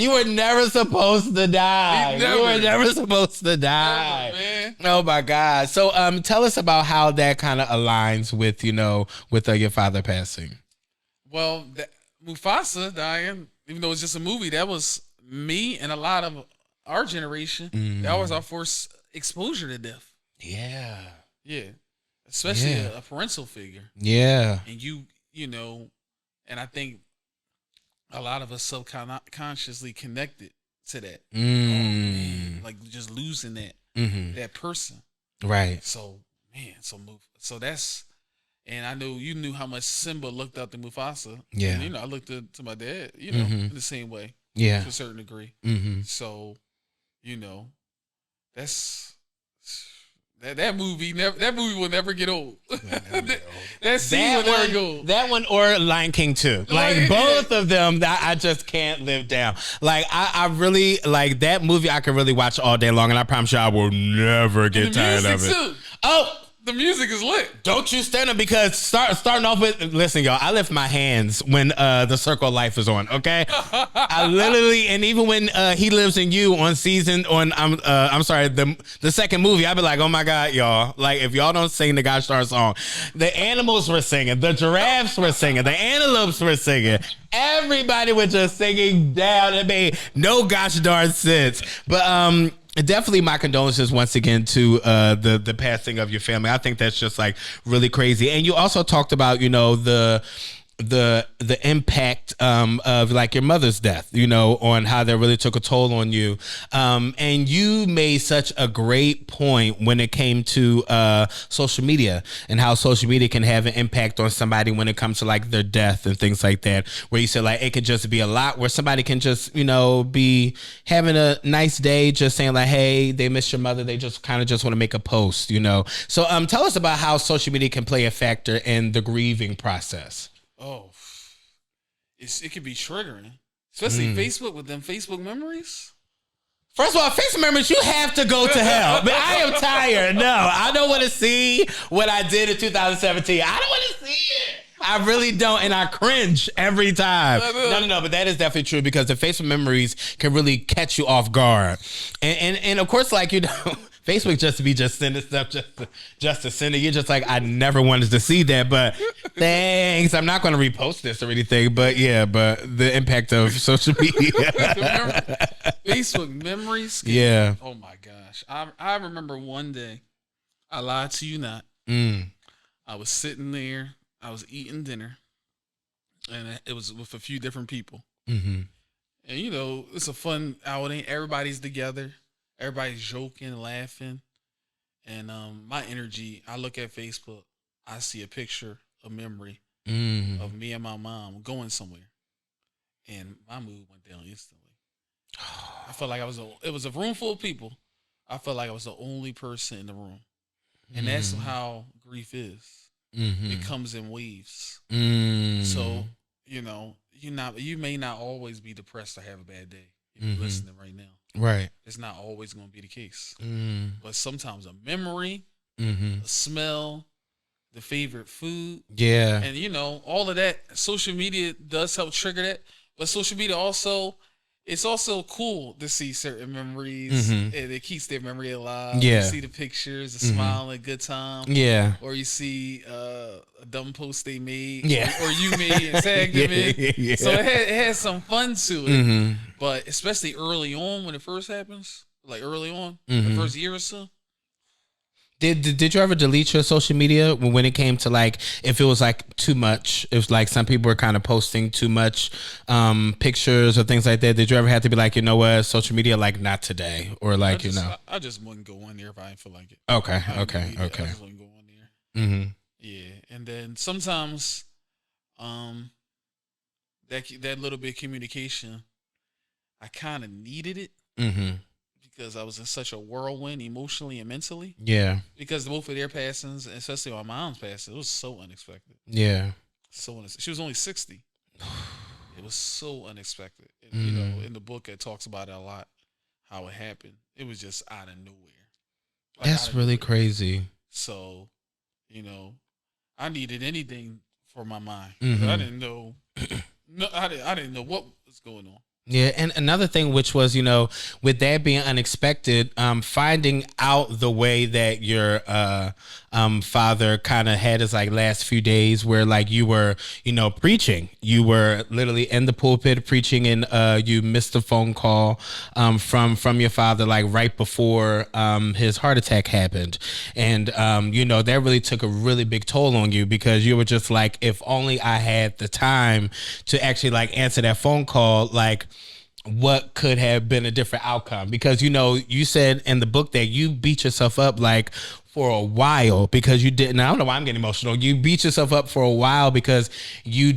were never supposed to die. You were never supposed to die. Man. Oh my God. So tell us about how that kind of aligns with, you know, with your father passing. Well, Mufasa dying, even though it's just a movie, that was me and a lot of our generation. That was our first exposure to death. Yeah. Yeah. Especially a parental figure. Yeah. And you know, and I think a lot of us subconsciously connected to that. Oh, man. Like just losing that person. Right. So, man, so that's, and I know you knew how much Simba looked up to Mufasa. Yeah. And, you know, I looked to my dad, you know, in the same way. Yeah. To a certain degree. So, you know, that movie will never get old. That scene will never go old. That one or Lion King 2. Like both of them, I just can't live down. Like I really like that movie. I can really watch all day long, and I promise you, I will never get tired of it. Too. Oh. The music is lit. Don't you stand up, because starting off with, listen, y'all, I lift my hands when the Circle of Life is on, okay? I literally, and even when He Lives in You I'm sorry, the second movie, I'd be like, oh my God, y'all. Like, if y'all don't sing the Gosh Darn song, the animals were singing, the giraffes were singing, the antelopes were singing. Everybody was just singing down. It made no gosh darn sense. But definitely my condolences once again to the passing of your family. I think that's just like really crazy. And you also talked about, you know, the impact of like your mother's death, you know, on how that really took a toll on you. And you made such a great point when it came to social media and how social media can have an impact on somebody when it comes to like their death and things like that, where you said like it could just be a lot where somebody can just, you know, be having a nice day, just saying like, hey, they miss your mother. They just kind of just want to make a post, you know. So tell us about how social media can play a factor in the grieving process. Oh, it can be triggering, especially Facebook with them Facebook memories. First of all, Facebook memories, you have to go to hell. But I am tired. No, I don't want to see what I did in 2017. I don't want to see it. I really don't, and I cringe every time. No, but that is definitely true, because the Facebook memories can really catch you off guard. And of course, like, you know, Facebook just sending stuff just to send it. You're just like, I never wanted to see that, but thanks. I'm not going to repost this or anything, but yeah, but the impact of social media. Facebook memories. Yeah. Oh my gosh. I remember one day, I lied to you not. I was sitting there, I was eating dinner, and it was with a few different people. And you know, it's a fun outing. Everybody's together. Everybody's joking, laughing. And my energy, I look at Facebook, I see a picture, a memory of me and my mom going somewhere, and my mood went down instantly. I felt like it was a room full of people. I felt like I was the only person in the room. And that's how grief is. It comes in waves. So, you may not always be depressed or have a bad day if you're listening right now. Right. It's not always going to be the case. But sometimes a memory, a smell, the favorite food. Yeah. And, all of that, social media does help trigger that. But social media it's also cool to see certain memories, and it keeps their memory alive. Yeah. You see the pictures, the smile, a good time. Yeah. Or you see a dumb post they made, Yeah. or you made and tagged them in. Yeah. So it has some fun to it. But especially early on when it first happens, like early on, the first year or so. Did you ever delete your social media when it came to like if it was like too much? If like some people were kind of posting too much pictures or things like that. Did you ever have to be like, you know what, social media, like not today, or like I just wouldn't go on there if I didn't feel like it. Okay. I just wouldn't go on there. Yeah, and then sometimes, that little bit of communication, I kind of needed it. Because I was in such a whirlwind emotionally and mentally. Yeah. Because both of their passings, especially my mom's passing, it was so unexpected. Yeah. She was only 60. It was so unexpected. And, in the book, it talks about it a lot, how it happened. It was just out of nowhere. That's really crazy. So, I needed anything for my mind. Mm-hmm. I didn't know. I didn't know what was going on. Yeah, and another thing, which was, with that being unexpected, finding out the way that your father kind of had his like last few days, where like you were, preaching, you were literally in the pulpit preaching, and you missed a phone call from your father like right before his heart attack happened, and that really took a really big toll on you, because you were just like, if only I had the time to actually like answer that phone call, like what could have been a different outcome. Because you said in the book that you beat yourself up like for a while because you didn't. I don't know why I'm getting emotional. You beat yourself up for a while because you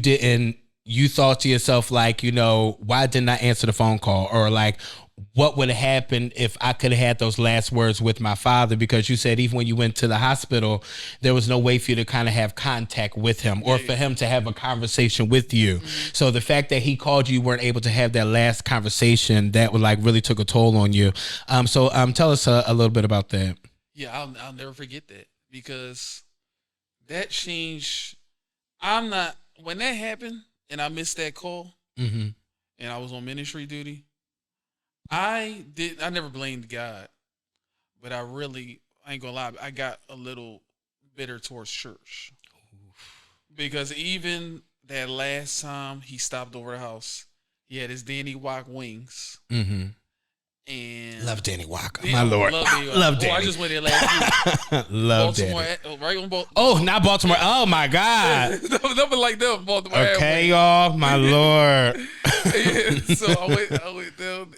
thought to yourself like, why didn't I answer the phone call, or like what would have happened if I could have had those last words with my father? Because you said even when you went to the hospital, there was no way for you to kind of have contact with him, or for him to have a conversation with you. So the fact that he called you weren't able to have that last conversation, that would like really took a toll on you. So tell us a little bit about that. Yeah, I'll never forget that, because that changed. When that happened and I missed that call, and I was on ministry duty, I never blamed God, but I ain't gonna lie, I got a little bitter towards church. Because even that last time he stopped over the house, he had his Danny Walk wings. And love Danny Walker, my lord. Love Danny. I just went there last week. Love Baltimore, Danny. right on Baltimore. Oh, not Baltimore. Oh my God. Nothing like them, Baltimore. Okay, y'all, my lord. So I went down.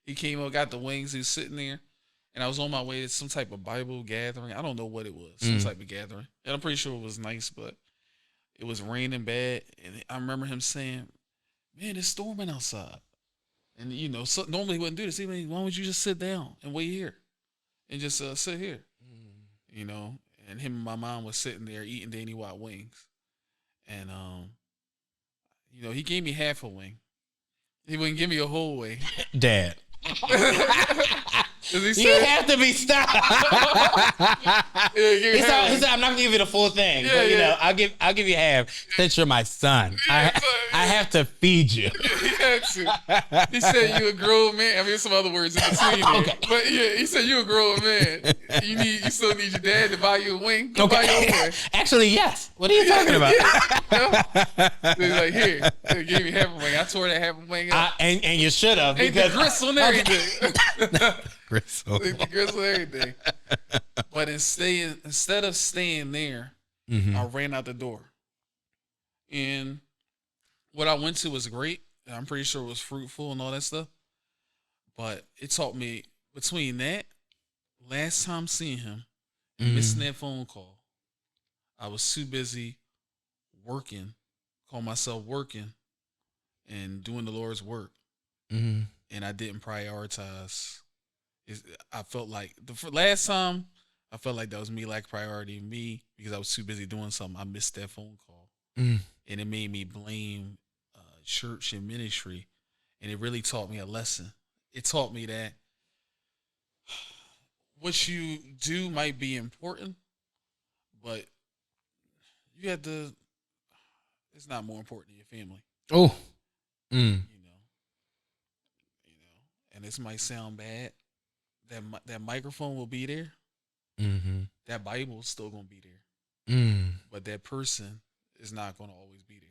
He came up, got the wings. He was sitting there, and I was on my way to some type of Bible gathering. I don't know what it was, some type of gathering, and I'm pretty sure it was nice, but it was raining bad. And I remember him saying, "Man, it's storming outside." And so normally he wouldn't do this. He why don't you just sit down and wait here, and just sit here, And him and my mom was sitting there eating Danny Watt wings, and he gave me half a wing. He wouldn't give me a whole wing. Dad. He You have to be stopped. He said, "I'm not gonna give you the full thing, but I'll give you half since you're my son. I have to feed you." He had to. He said, "You a grown man." I mean, some other words in between there. Okay. But yeah, he said, "You a grown man. You still need your dad to buy you a wing. Go buy your own wing." Actually, yes. What are you talking about? So he's like, "Here." He gave me half a wing. I tore that half a wing up. And you should have, Ain't because the gristle and everything. Gristle. The gristle and everything. But instead of staying there, I ran out the door. And what I went to was great. And I'm pretty sure it was fruitful and all that stuff. But it taught me, between that, last time seeing him, missing that phone call. I was too busy working, call myself working, and doing the Lord's work, and I didn't prioritize. I felt like last time I felt like that was me lack priority me because I was too busy doing something. I missed that phone call, and it made me blame church and ministry, and it really taught me a lesson. It taught me that what you do might be important, but you have to. It's not more important than your family. Oh, you know, and this might sound bad. That microphone will be there. That Bible is still gonna be there, but that person is not gonna always be there.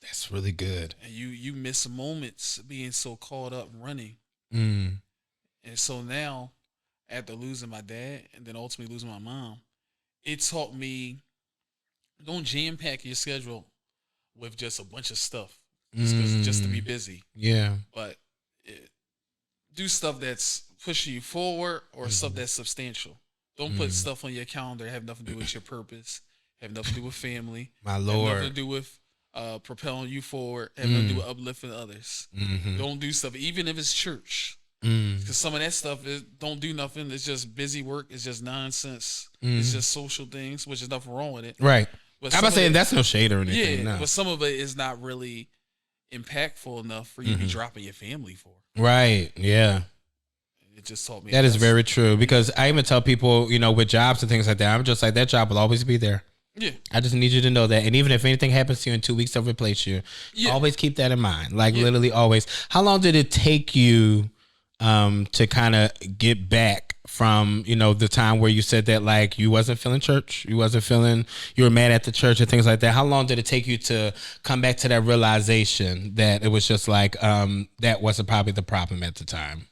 That's really good. And you miss moments being so caught up running, and so now after losing my dad and then ultimately losing my mom, it taught me don't jam pack your schedule with just a bunch of stuff just to be busy. Yeah, but do stuff that's pushing you forward or stuff that's substantial. Don't put stuff on your calendar that have nothing to do with your purpose, have nothing to do with family. My Lord. Have nothing to do with propelling you forward, have nothing to do with uplifting others. Don't do stuff, even if it's church. Because some of that stuff don't do nothing. It's just busy work. It's just nonsense. It's just social things, which is nothing wrong with it. Right. But I'm not saying that's no shade or anything. Yeah, no. But some of it is not really impactful enough for you to be dropping your family for. Right. Yeah. It just taught me that is very true, because I even tell people, with jobs and things like that, I'm just like, that job will always be there. Yeah. I just need you to know that. And even if anything happens to you in 2 weeks, they'll replace you. Always keep that in mind. Like literally always. How long did it take you to kind of get back from, the time where you said that, like, you wasn't feeling church, you were mad at the church and things like that? How long did it take you to come back to that realization that it was just like, that wasn't probably the problem at the time?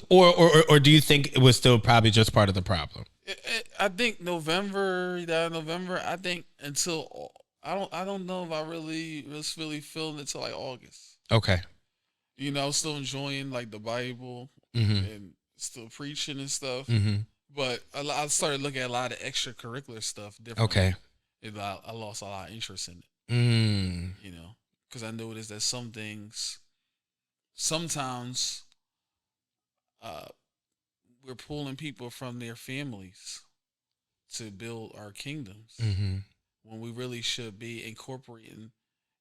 Or do you think it was still probably just part of the problem? I think November. I think until I don't know if I really was really feeling it until like August. Okay. I was still enjoying like the Bible and still preaching and stuff. But I started looking at a lot of extracurricular stuff differently. Okay. And I lost a lot of interest in it. Because I noticed that some things, sometimes, we're pulling people from their families to build our kingdoms when we really should be incorporating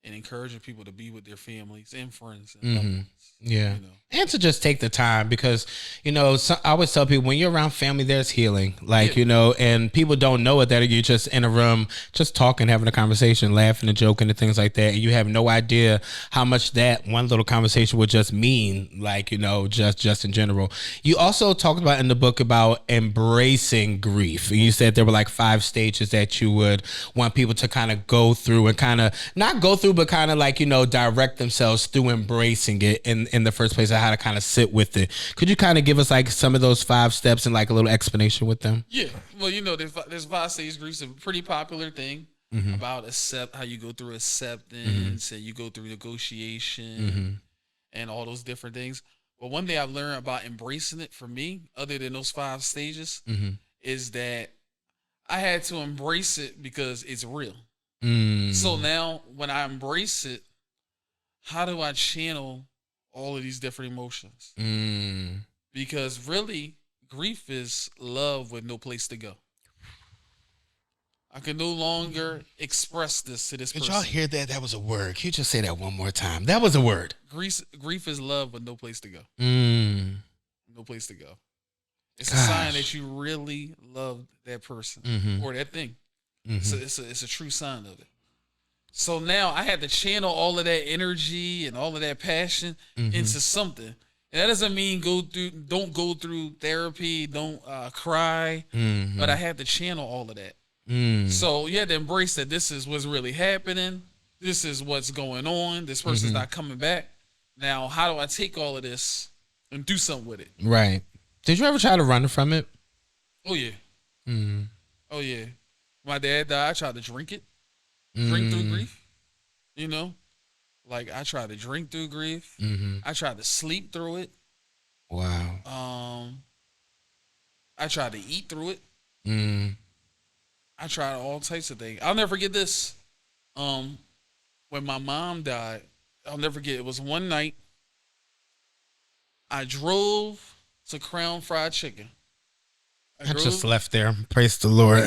and encouraging people to be with their families and friends and loved ones. Yeah. And to just take the time, because, I always tell people, when you're around family, there's healing. Like, and people don't know it, that you're just in a room, just talking, having a conversation, laughing and joking and things like that. And you have no idea how much that one little conversation would just mean, like, just in general. You also talked about in the book about embracing grief. And you said there were like 5 stages that you would want people to kind of go through and kind of not go through, but kind of like, direct themselves through embracing it in the first place, of how to kind of sit with it. Could you kind of give us like some of those 5 steps and like a little explanation with them? Yeah. Well, there's 5 stages. Grief's a pretty popular thing about how you go through acceptance and you go through negotiation and all those different things. But one thing I've learned about embracing it for me, other than those 5 stages, is that I had to embrace it because it's real. So now when I embrace it, how do I channel all of these different emotions? Because really, grief is love with no place to go. I can no longer express this to this person. Did y'all hear that? That was a word. Can you just say that one more time? That was a word. Grief is love with no place to go. No place to go. It's a sign that you really love that person or that thing. So it's a true sign of it. So now I had to channel all of that energy and all of that passion into something. And that doesn't mean don't go through therapy, don't cry, but I had to channel all of that. So you had to embrace that this is what's really happening. This is what's going on. This person's not coming back. Now, how do I take all of this and do something with it? Right. Did you ever try to run from it? Oh, yeah. Oh, yeah. My dad died. I tried to drink it. Drink through grief. Like I tried to drink through grief. I tried to sleep through it. Wow. I tried to eat through it. Mm. I tried all types of things. I'll never forget this. When my mom died, I'll never forget. It was one night. I drove to Crown Fried Chicken. I just left there. Praise the Lord.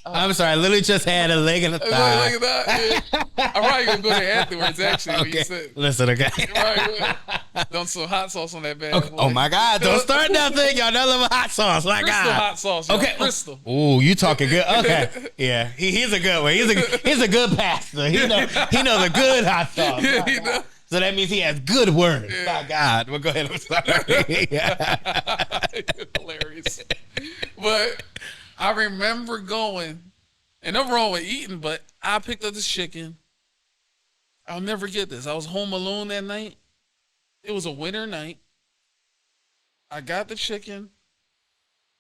I'm sorry. I literally just had a leg and a thigh. Look at that. Yeah. I'm probably gonna go there afterwards. Actually, Okay. when you said, Listen, okay. right, done some hot sauce on that bad Okay. boy. Oh my God! Don't start nothing. Y'all don't love a hot sauce. My Crystal God. hot sauce. Y'all. Okay. Crystal. Ooh, you talking good? Okay. Yeah. He's a good one. He's a good pastor. He knows a good hot sauce. Yeah, you know. So that means he has good words. My God. Well, go ahead. I'm sorry. Hilarious. But I remember going, and nothing wrong with eating, but I picked up this chicken. I'll never get this. I was home alone that night. It was a winter night. I got the chicken.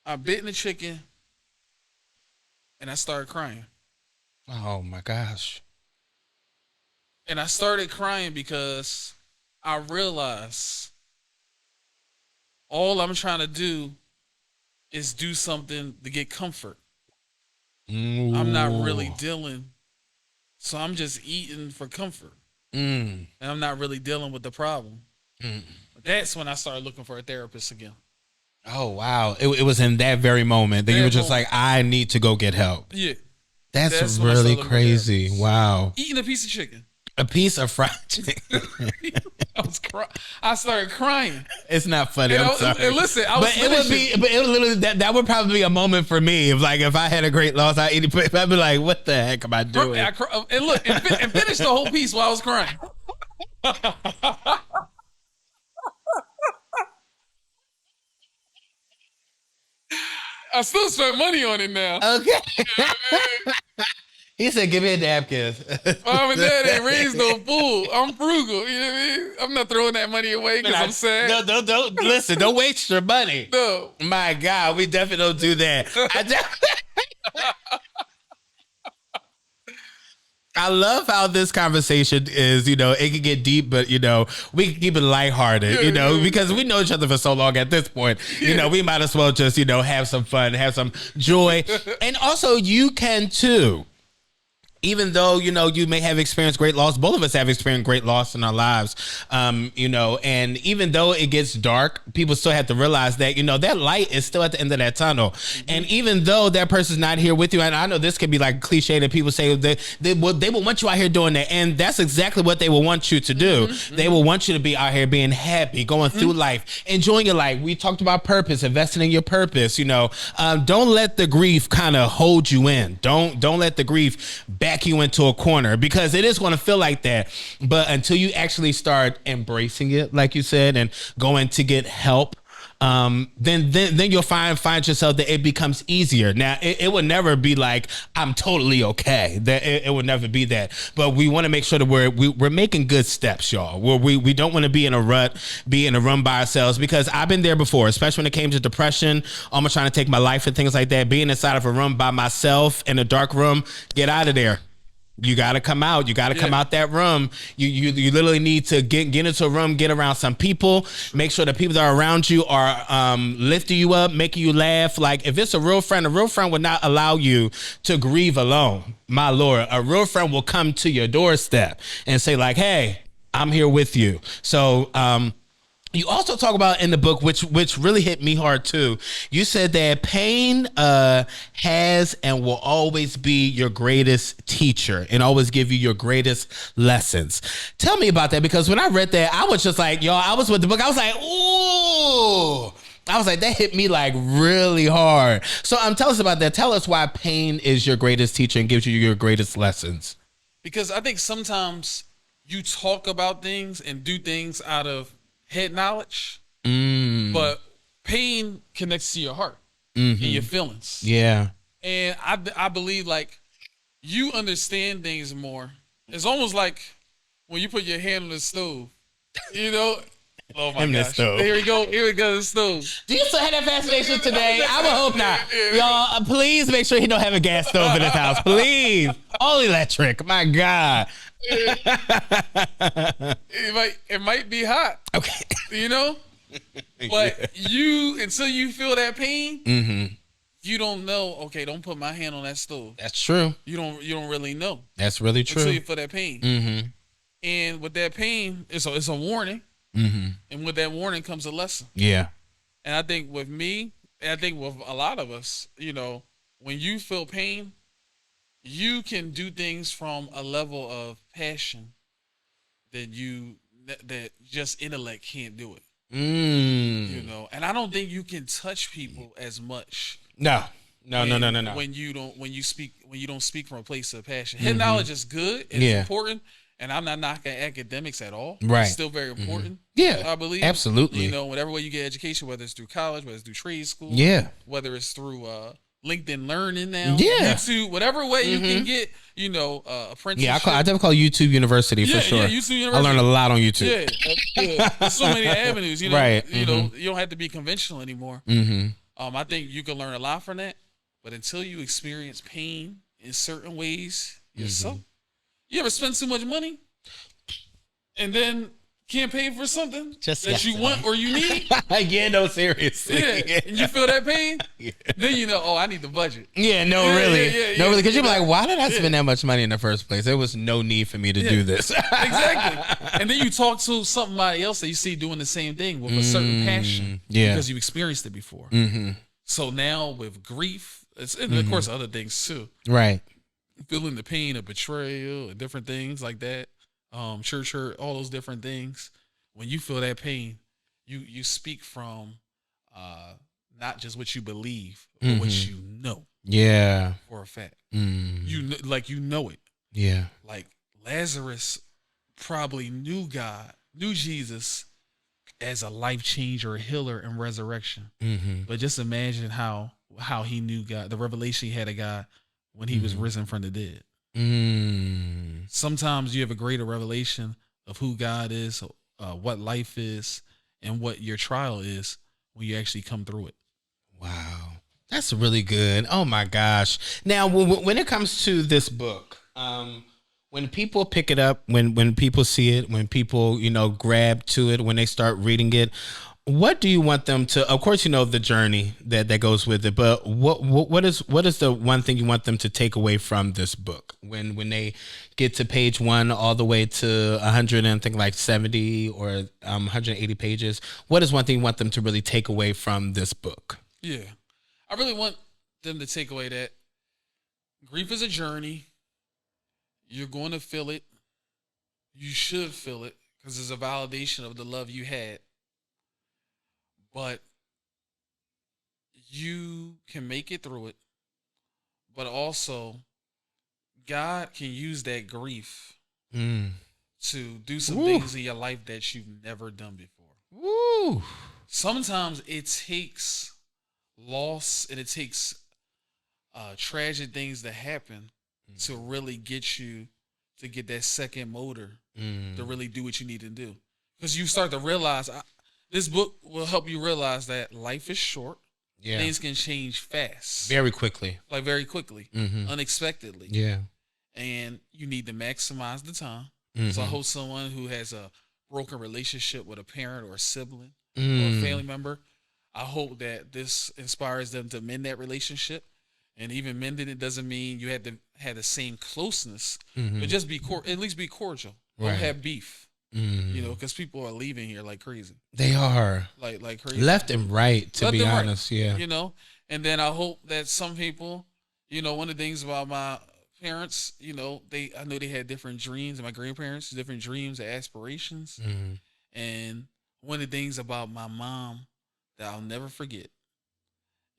I bit in the chicken. And I started crying. Oh my gosh. And I started crying because I realized all I'm trying to do is do something to get comfort. Ooh. I'm not really dealing. So I'm just eating for comfort. And I'm not really dealing with the problem. That's when I started looking for a therapist again. Oh, wow. It was in that very moment that you were just like, I need to go get help. Yeah. That's when I really started looking for a crazy. therapist. Wow. Eating a piece of chicken. A piece of fried chicken. I started crying. It's not funny. And I'm sorry. and listen, I was But it would literally that would probably be a moment for me. If I had a great loss, I'd be like, what the heck am I doing? And look, and finish the whole piece while I was crying. I still spent money on it now. Okay. He said, give me a napkin. Mom and dad ain't raised no fool. I'm frugal. You know what I mean? I'm not throwing that money away because I'm sad. No, don't listen. Don't waste your money. No. My God, we definitely don't do that. I love how this conversation is, it can get deep, but, we can keep it lighthearted, because we know each other for so long at this point. We might as well just, have some fun, have some joy. And also you can too. Even though, you may have experienced great loss, both of us have experienced great loss in our lives, and even though it gets dark, people still have to realize that, that light is still at the end of that tunnel. Mm-hmm. And even though that person's not here with you, and I know this could be like cliche that people say they will want you out here doing that. And that's exactly what they will want you to do. Mm-hmm. They will want you to be out here being happy, going through life, enjoying your life. We talked about purpose, investing in your purpose, don't let the grief kind of hold you in. Don't let the grief back you into a corner, because it is going to feel like that. But until you actually start embracing it, like you said, and going to get help, then you'll find yourself that it becomes easier. Now, it would never be like, I'm totally okay. That it would never be that. But we want to make sure that we're making good steps, y'all. Where we don't want to be in a rut, be in a room by ourselves, because I've been there before, especially when it came to depression, almost trying to take my life and things like that. Being inside of a room by myself in a dark room, get out of there. You got to come out. You got to come out that room. You literally need to get into a room, get around some people, make sure the people that are around you are lifting you up, making you laugh. Like, if it's a real friend would not allow you to grieve alone. My Lord, a real friend will come to your doorstep and say like, hey, I'm here with you. So, you also talk about in the book, which really hit me hard too. You said that pain has and will always be your greatest teacher and always give you your greatest lessons. Tell me about that, because when I read that, I was just like, I was with the book. I was like, ooh. I was like, that hit me like really hard. So tell us about that. Tell us why pain is your greatest teacher and gives you your greatest lessons. Because I think sometimes you talk about things and do things out of head knowledge, but pain connects to your heart and your feelings. Yeah. And I believe like you understand things more. It's almost like when you put your hand on the stove, Oh my gosh. Here we go, the stove. Do you still have that fascination today? I would hope not. Y'all, please make sure he don't have a gas stove in his house. Please. All electric. My God. It might be hot. Okay. But you, until you feel that pain, Mm-hmm. you don't know. Okay, don't put my hand on that stove. That's true. You don't really know That's really until true. you feel that pain. Mm-hmm. And with that pain, it's a warning. Mm-hmm. And with that warning comes a lesson. Yeah. And I think with me, and I think with a lot of us, when you feel pain, you can do things from a level of passion that just intellect can't do it. And I don't think you can touch people as much. No. No. When you don't speak from a place of passion. Head knowledge is good. It's important. And I'm not knocking academics at all. Right. It's still very important. Yeah. I believe. Absolutely. Whatever way you get education, whether it's through college, whether it's through trade school, whether it's through LinkedIn Learning now, YouTube, whatever way you can get, apprenticeship. Yeah, I definitely call YouTube University for sure. Yeah, YouTube University. I learned a lot on YouTube. Yeah. There's so many avenues, Right. You don't have to be conventional anymore. I think you can learn a lot from that, but until you experience pain in certain ways yourself, you ever spend too much money and then can't pay for something that you want or you need? Yeah, no, seriously. Yeah, and you feel that pain, then you know, I need the budget. Yeah, really. Because you're like, why did I spend that much money in the first place? There was no need for me to do this. Exactly. And then you talk to somebody else that you see doing the same thing with a certain passion because you experienced it before. So now with grief, and of course other things too. Right. Feeling the pain of betrayal and different things like that. Church hurt, all those different things. When you feel that pain, you speak from not just what you believe, but what you know. Yeah. For a fact. You know it. Yeah. Like Lazarus probably knew God, knew Jesus as a life changer, a healer, and resurrection. But just imagine how he knew God, the revelation he had of God when he was risen from the dead. Sometimes you have a greater revelation of who God is, what life is, and what your trial is when you actually come through it. Wow. That's really good. Oh my gosh. Now, when it comes to this book, when people pick it up, when people see it, when people, grab to it, when they start reading it, what do you want them to, of course, the journey that goes with it, but what is the one thing you want them to take away from this book when they get to page 1 all the way to 100 and I think like 70 or 180 pages? What is one thing you want them to really take away from this book? Yeah. I really want them to take away that grief is a journey. You're going to feel it. You should feel it because it's a validation of the love you had. But you can make it through it. But also, God can use that grief to do some things in your life that you've never done before. Woo. Sometimes it takes loss and it takes tragic things to happen to really get you to get that second motor to really do what you need to do. Because you start to realize... This book will help you realize that life is short. Yeah. Things can change fast. Very quickly. Very quickly. Unexpectedly. Yeah. And you need to maximize the time. So I hope someone who has a broken relationship with a parent or a sibling or a family member, I hope that this inspires them to mend that relationship. And even mending it doesn't mean you had to have the same closeness, but just at least be cordial. Don't have beef. Because people are leaving here like crazy. They are like crazy, left and right. To be honest, yeah. And then I hope that some people, one of the things about my parents, I know they had different dreams, and my grandparents different dreams and aspirations. And one of the things about my mom that I'll never forget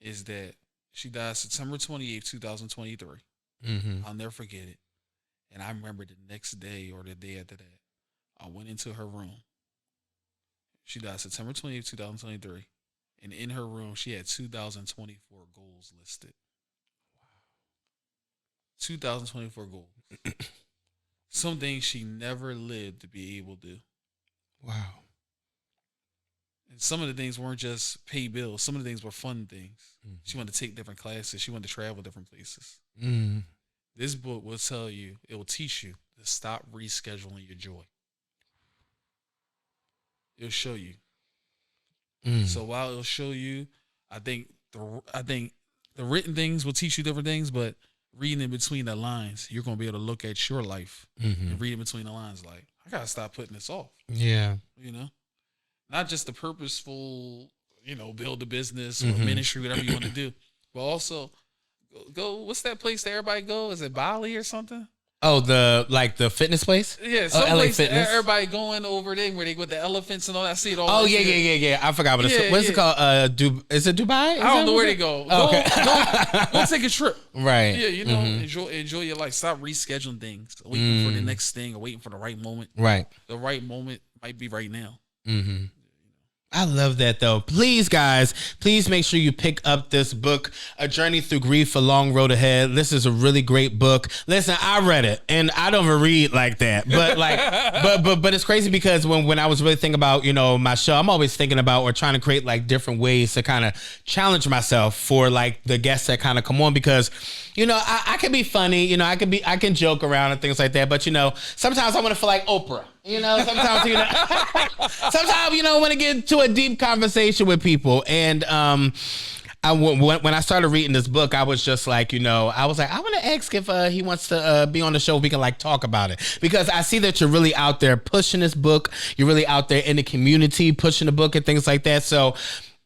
is that she died September 28th, 2023. I'll never forget it. And I remember the next day or the day after that, I went into her room. She died September 28th, 2023. And in her room, she had 2024 goals listed. Wow. 2024 goals. Some things she never lived to be able to do. Wow. And some of the things weren't just pay bills. Some of the things were fun things. She wanted to take different classes. She wanted to travel different places. This book will tell you, it will teach you to stop rescheduling your joy. It'll show you So while it'll show you, I think the written things will teach you different things, but reading in between the lines, you're gonna be able to look at your life and read in between the lines. Like, I gotta stop putting this off. Yeah. You know, not just the purposeful, build a business or ministry, whatever you want to do, but also go. What's that place that everybody go? Is it Bali or something? Oh, the fitness place? Yeah, some place everybody going over there where they with the elephants and all that. I see it all. Oh, yeah. I forgot what it's what's it called? Is it Dubai? I don't know where they go. Okay. Go take a trip. Right. Yeah, enjoy your life. Stop rescheduling things, waiting for the next thing or waiting for the right moment. Right. The right moment might be right now. I love that though. Please, guys, please make sure you pick up this book, A Journey Through Grief, A Long Road Ahead. This is a really great book. Listen, I read it and I don't even read like that, but but it's crazy because when I was really thinking about, my show, I'm always thinking about or trying to create like different ways to kind of challenge myself for like the guests that kind of come on because, I can be funny, I can joke around and things like that. But, sometimes I want to feel like Oprah. Sometimes, sometimes, I want to get into a deep conversation with people. And when I started reading this book, I was just like, I was like, I want to ask if he wants to be on the show. We can like talk about it because I see that you're really out there pushing this book. You're really out there in the community, pushing the book and things like that. So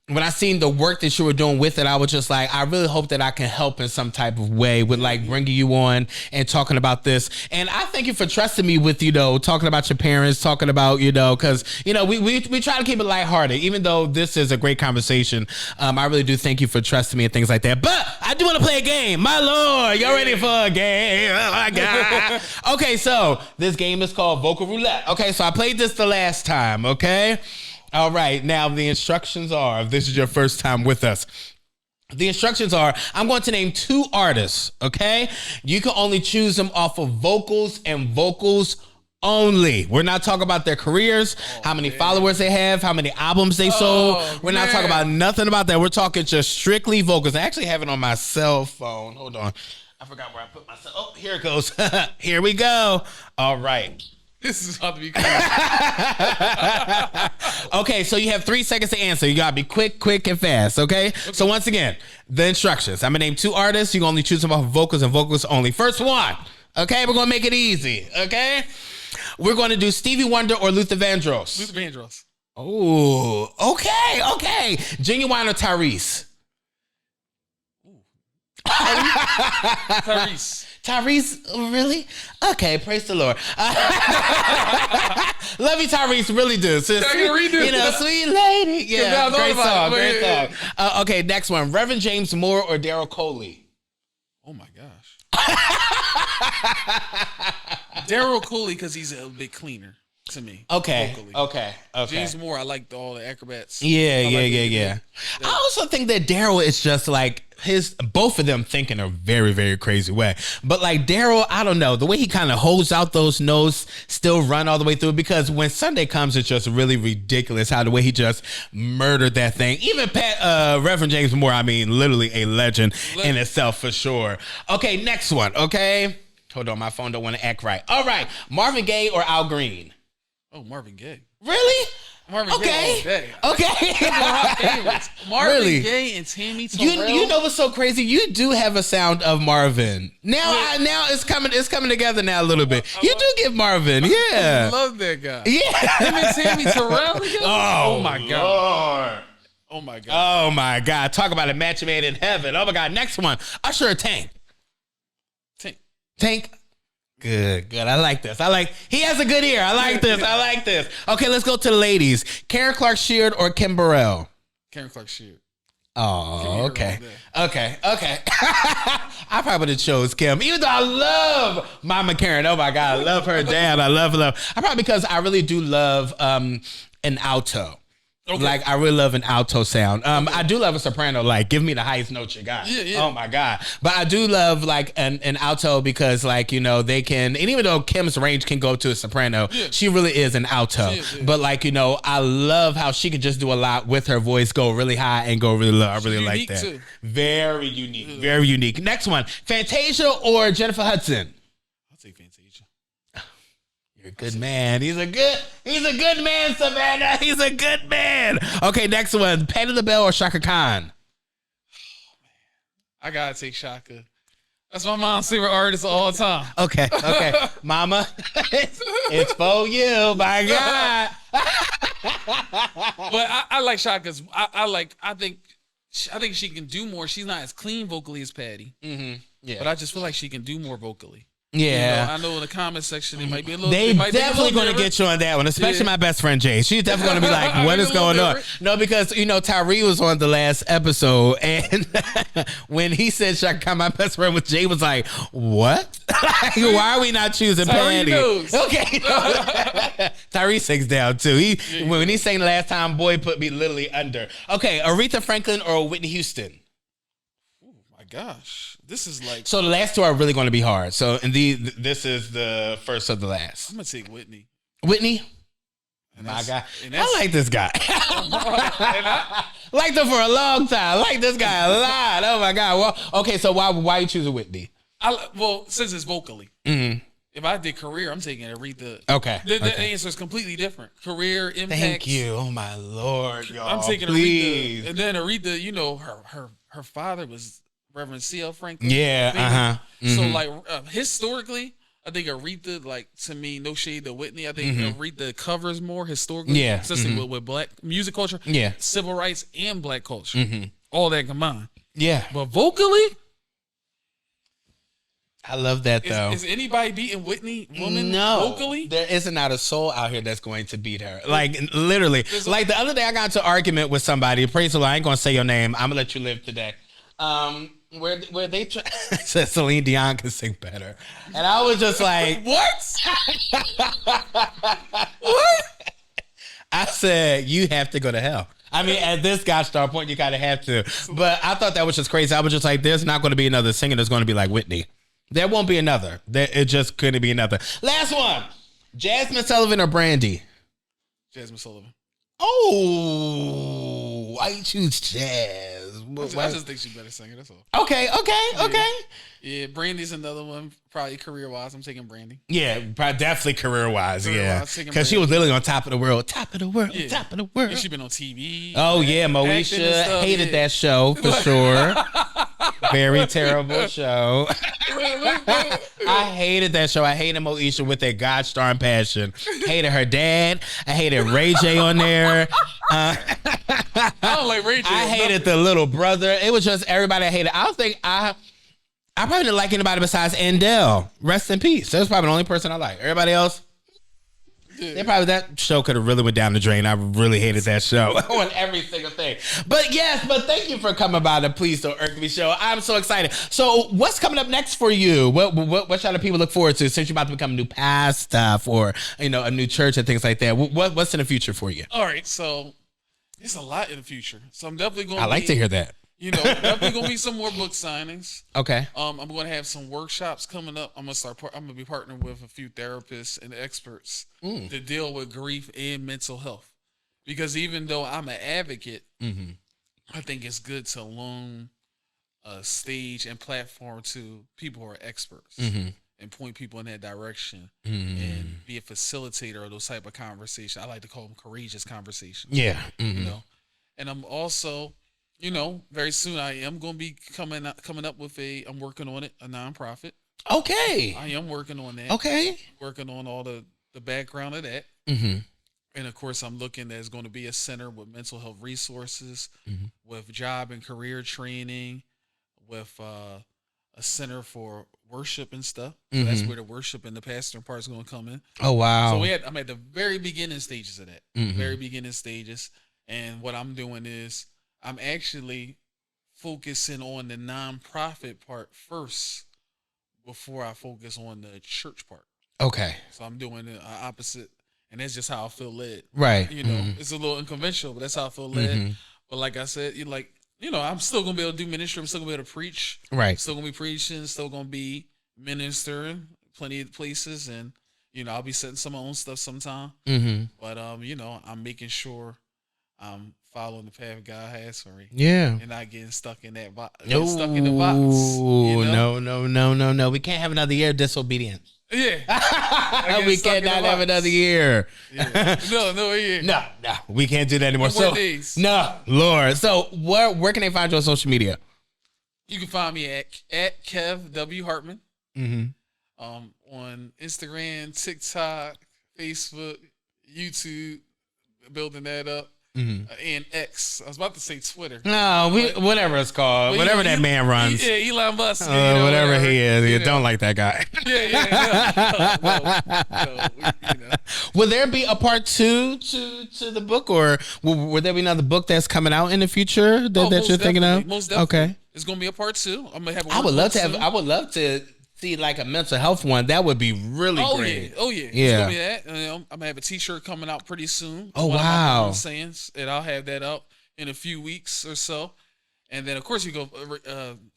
when I seen the work that you were doing with it, I was just like, I really hope that I can help in some type of way with like bringing you on and talking about this. And I thank you for trusting me with, talking about your parents, talking about, because, we try to keep it lighthearted, even though this is a great conversation. I really do thank you for trusting me and things like that. But I do want to play a game. My Lord, y'all ready for a game? Oh my God. Okay, so this game is called Vocal Roulette. Okay, so I played this the last time, okay? All right, now the instructions are, if this is your first time with us, the instructions are, I'm going to name 2 artists, okay? You can only choose them off of vocals and vocals only. We're not talking about their careers, how many followers they have, how many albums they sold. We're not talking about nothing about that. We're talking just strictly vocals. I actually have it on my cell phone. Hold on. I forgot where I put my cell. Oh, here it goes. Here we go. All right. This is about to be crazy. Okay, so you have 3 seconds to answer. You gotta be quick, and fast, okay? So once again, the instructions. I'm gonna name 2 artists. You can only choose them off vocals and vocals only. First one, okay? We're gonna make it easy, okay? We're gonna do Stevie Wonder or Luther Vandross. Luther Vandross. Oh, okay. Genuine or Tyrese? Tyrese. Tyrese, really? Okay, praise the Lord. Love you, Tyrese, really do. Sis, sweet lady. Yeah, great song. Okay, next one. Reverend James Moore or Daryl Coley? Oh my gosh. Daryl Coley, because he's a bit cleaner to me. Okay. James Moore, I liked all the acrobats. Yeah. I also think that Daryl is just like both of them think in a very, very crazy way. But like Daryl, I don't know, the way he kind of holds out those notes, still run all the way through, because when Sunday comes, it's just really ridiculous how the way he just murdered that thing. Even Reverend James Moore, I mean, literally a legend in itself for sure. Okay, next one. Okay. Hold on, my phone don't want to act right. All right, Marvin Gaye or Al Green? Oh, Marvin Gaye. Really? Marvin Gaye all day. Okay. Marvin Gaye and Tammy Terrell. You know what's so crazy? You do have a sound of Marvin. Now it's coming together now a little bit. You do give Marvin, yeah. I love that guy. Yeah. Him and Tammy Terrell together? Oh my God. God. Oh my God. Oh my God. Talk about a match made in heaven. Oh my God. Next one. Usher or Tank? Tank. Good. I like this. He has a good ear. I like this. Okay, let's go to the ladies. Karen Clark Sheard or Kim Burrell? Karen Clark Sheard. Oh, okay. I probably would have chose Kim, even though I love Mama Karen. Oh my God, I love her dad. I love. I probably, because I really do love an alto. Okay. Like, I really love an alto sound. I do love a soprano. Like, give me the highest note you got. Yeah. Oh my God. But I do love like an alto because, like, they can, and even though Kim's range can go to a soprano, she really is an alto. Yeah. But like, I love how she could just do a lot with her voice, go really high and go really low. I really like that. Too. Very unique. Yeah. Very unique. Next one, Fantasia or Jennifer Hudson? I'll take Fantasia. You're a good man. He's a good man, Savannah. He's a good man. Okay, next one. Patti LaBelle or Shaka Khan? I gotta take Shaka. That's my mom's favorite artist of all time. Okay. Mama, it's for you, my God. But I like Shaka's. I think she can do more. She's not as clean vocally as Patti. Mm-hmm. Yeah. But I just feel like she can do more vocally. Yeah. I know in the comment section it might be a little. They definitely going to get you on that one, especially my best friend Jay. She's definitely going to be like, "What is going on?" No, because Tyree was on the last episode, and when he said Shaka Khan, my best friend with Jay was like, "What? Why are we not choosing Patti?" Okay, Tyree sings down too. When he sang the last time, boy put me literally under. Okay, Aretha Franklin or Whitney Houston? Oh my gosh. This is like so. The last two are really going to be hard. So, indeed, this is the first of the last. I'm gonna take Whitney. Whitney, my guy. I like this guy. Liked him for a long time. Like this guy a lot. Oh my God. Well, okay. So why you choosing Whitney? Since it's vocally. Mm-hmm. If I did career, I'm taking Aretha. Okay. The answer is completely different. Career impact. Thank you. Oh my Lord, y'all. I'm taking Aretha, and then Aretha. Her father was Reverend C.L. Franklin. Yeah, So like historically, I think Aretha, like to me, no shade to Whitney. I think Aretha covers more historically. Yeah, especially with black music culture. Yeah, civil rights and black culture. All that combined. Yeah, but vocally, I love that though. Is anybody beating Whitney? No, vocally, there isn't not a soul out here that's going to beat her. Like literally, like the other day, I got into an argument with somebody. Praise the Lord, I ain't gonna say your name. I'm gonna let you live today. Where they said Celine Dion can sing better, and I was just like, what? What? I said you have to go to hell. I mean, at this gosh darn point, you gotta have to. But I thought that was just crazy. I was just like, there's not going to be another singer that's going to be like Whitney. There won't be another. It just couldn't be another. Last one: Jasmine Sullivan or Brandy? Jasmine Sullivan. Oh, I choose Jazz. I just think she's better singer. That's all. Okay. Yeah, Brandy's another one. Probably career wise, I'm taking Brandy. Yeah, probably definitely career wise. Yeah, because she was literally on top of the world. Top of the world. Yeah, she been on TV. Oh yeah, Moesha hated that show for sure. Very terrible show. I hated that show. I hated Moesha with that gosh darn passion. Hated her dad. I hated Ray J on there. I don't like Ray J. I hated the little brother. It was just everybody I hated. I don't think I probably didn't like anybody besides Andell. Rest in peace. That's probably the only person I like. Everybody else, that show could have really went down the drain. I really hated that show on every single thing. But thank you for coming by the Please Don't Irk Me show. I'm so excited. So what's coming up next for you? What should people look forward to since you're about to become a new pastor or a new church and things like that? What's in the future for you? All right, so it's a lot in the future. So I'm definitely going. I like to hear that. Definitely gonna be some more book signings. Okay. I'm gonna have some workshops coming up. I'm gonna be partnering with a few therapists and experts to deal with grief and mental health. Because even though I'm an advocate, I think it's good to loan a stage and platform to people who are experts and point people in that direction and be a facilitator of those type of conversations. I like to call them courageous conversations. Yeah. And I'm also. Very soon I am going to be coming up with I'm working on it, a nonprofit. Okay. I am working on that. Okay. Working on all the background of that. And of course, I'm looking there's going to be a center with mental health resources, with job and career training, with a center for worship and stuff. So that's where the worship and the pastor part is going to come in. Oh, wow. So I'm at the very beginning stages of that. Very beginning stages. And what I'm doing is I'm actually focusing on the nonprofit part first before I focus on the church part. Okay. So I'm doing the opposite, and that's just how I feel led. Right. It's a little unconventional, but that's how I feel led. But like I said, I'm still going to be able to do ministry. I'm still going to be able to preach. Right. Still going to be preaching. Still going to be ministering plenty of places. And, I'll be setting some of my own stuff sometime. But, I'm making sure I'm following the path God has for me. Yeah. And not getting stuck in that box. Stuck in the box. No. We can't have another year of disobedience. Yeah. We cannot have another year. Yeah. No year. No, we can't do that anymore. No more days. No, Lord. So where can they find you on social media? You can find me at Kev W Hartman. On Instagram, TikTok, Facebook, YouTube, building that up. And X. I was about to say Twitter. No, whatever it's called. Whatever that man runs. Yeah, Elon Musk. Whatever he is. You don't like that guy. No. Will there be a part 2 to the book, or will there be another book that's coming out in the future that you're thinking of? Most definitely. Okay. It's gonna be a part 2. I'm gonna have. I would love to see like a mental health one. That would be really great. Oh yeah. It's gonna be that. I'm gonna have a T-shirt coming out pretty soon. Oh wow. Sayings, and I'll have that up in a few weeks or so. And then of course you go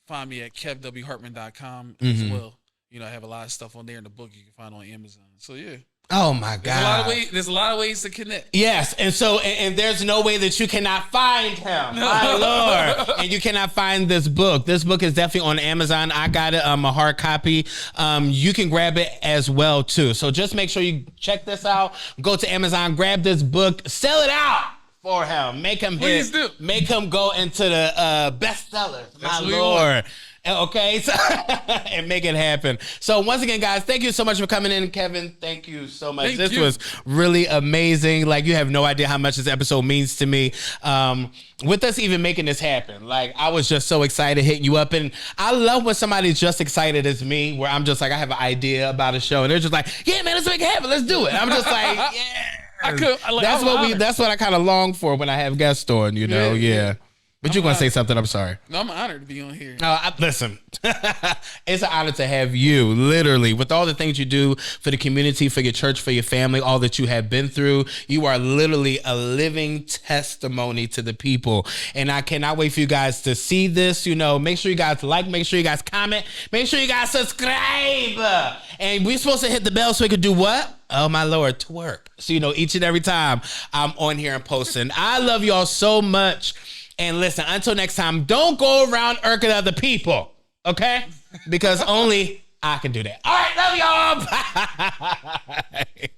find me at kevwhartman.com as well. You know, I have a lot of stuff on there in the book you can find on Amazon. So yeah. Oh my God! There's a lot of ways to connect. Yes, and so and there's no way that you cannot find him, my Lord, and you cannot find this book. This book is definitely on Amazon. I got it, a hard copy. You can grab it as well too. So just make sure you check this out. Go to Amazon, grab this book, sell it out for him. Make him Please do. Make him go into the bestsellers, my Lord. Okay, so and make it happen. So once again, guys, thank you so much for coming in, Kevin. Thank you so much. This was really amazing. Like, you have no idea how much this episode means to me. With us even making this happen, like, I was just so excited hitting you up, and I love when somebody's just excited as me, where I'm just like, I have an idea about a show, and they're just like, yeah, man, let's make it happen. Let's do it. I'm just like, yeah. That's what I kind of long for when I have guests on. You know, yeah. But you're going to say something. I'm sorry. No, I'm honored to be on here. Listen, it's an honor to have you, literally, with all the things you do for the community, for your church, for your family, all that you have been through. You are literally a living testimony to the people. And I cannot wait for you guys to see this. You know, make sure you guys like, make sure you guys comment, make sure you guys subscribe. And we're supposed to hit the bell so we can do what? Oh, my Lord, twerk. So, you know, each and every time I'm on here and posting. I love y'all so much. And listen, until next time, don't go around irking other people, okay? Because only I can do that. All right, love y'all. Bye.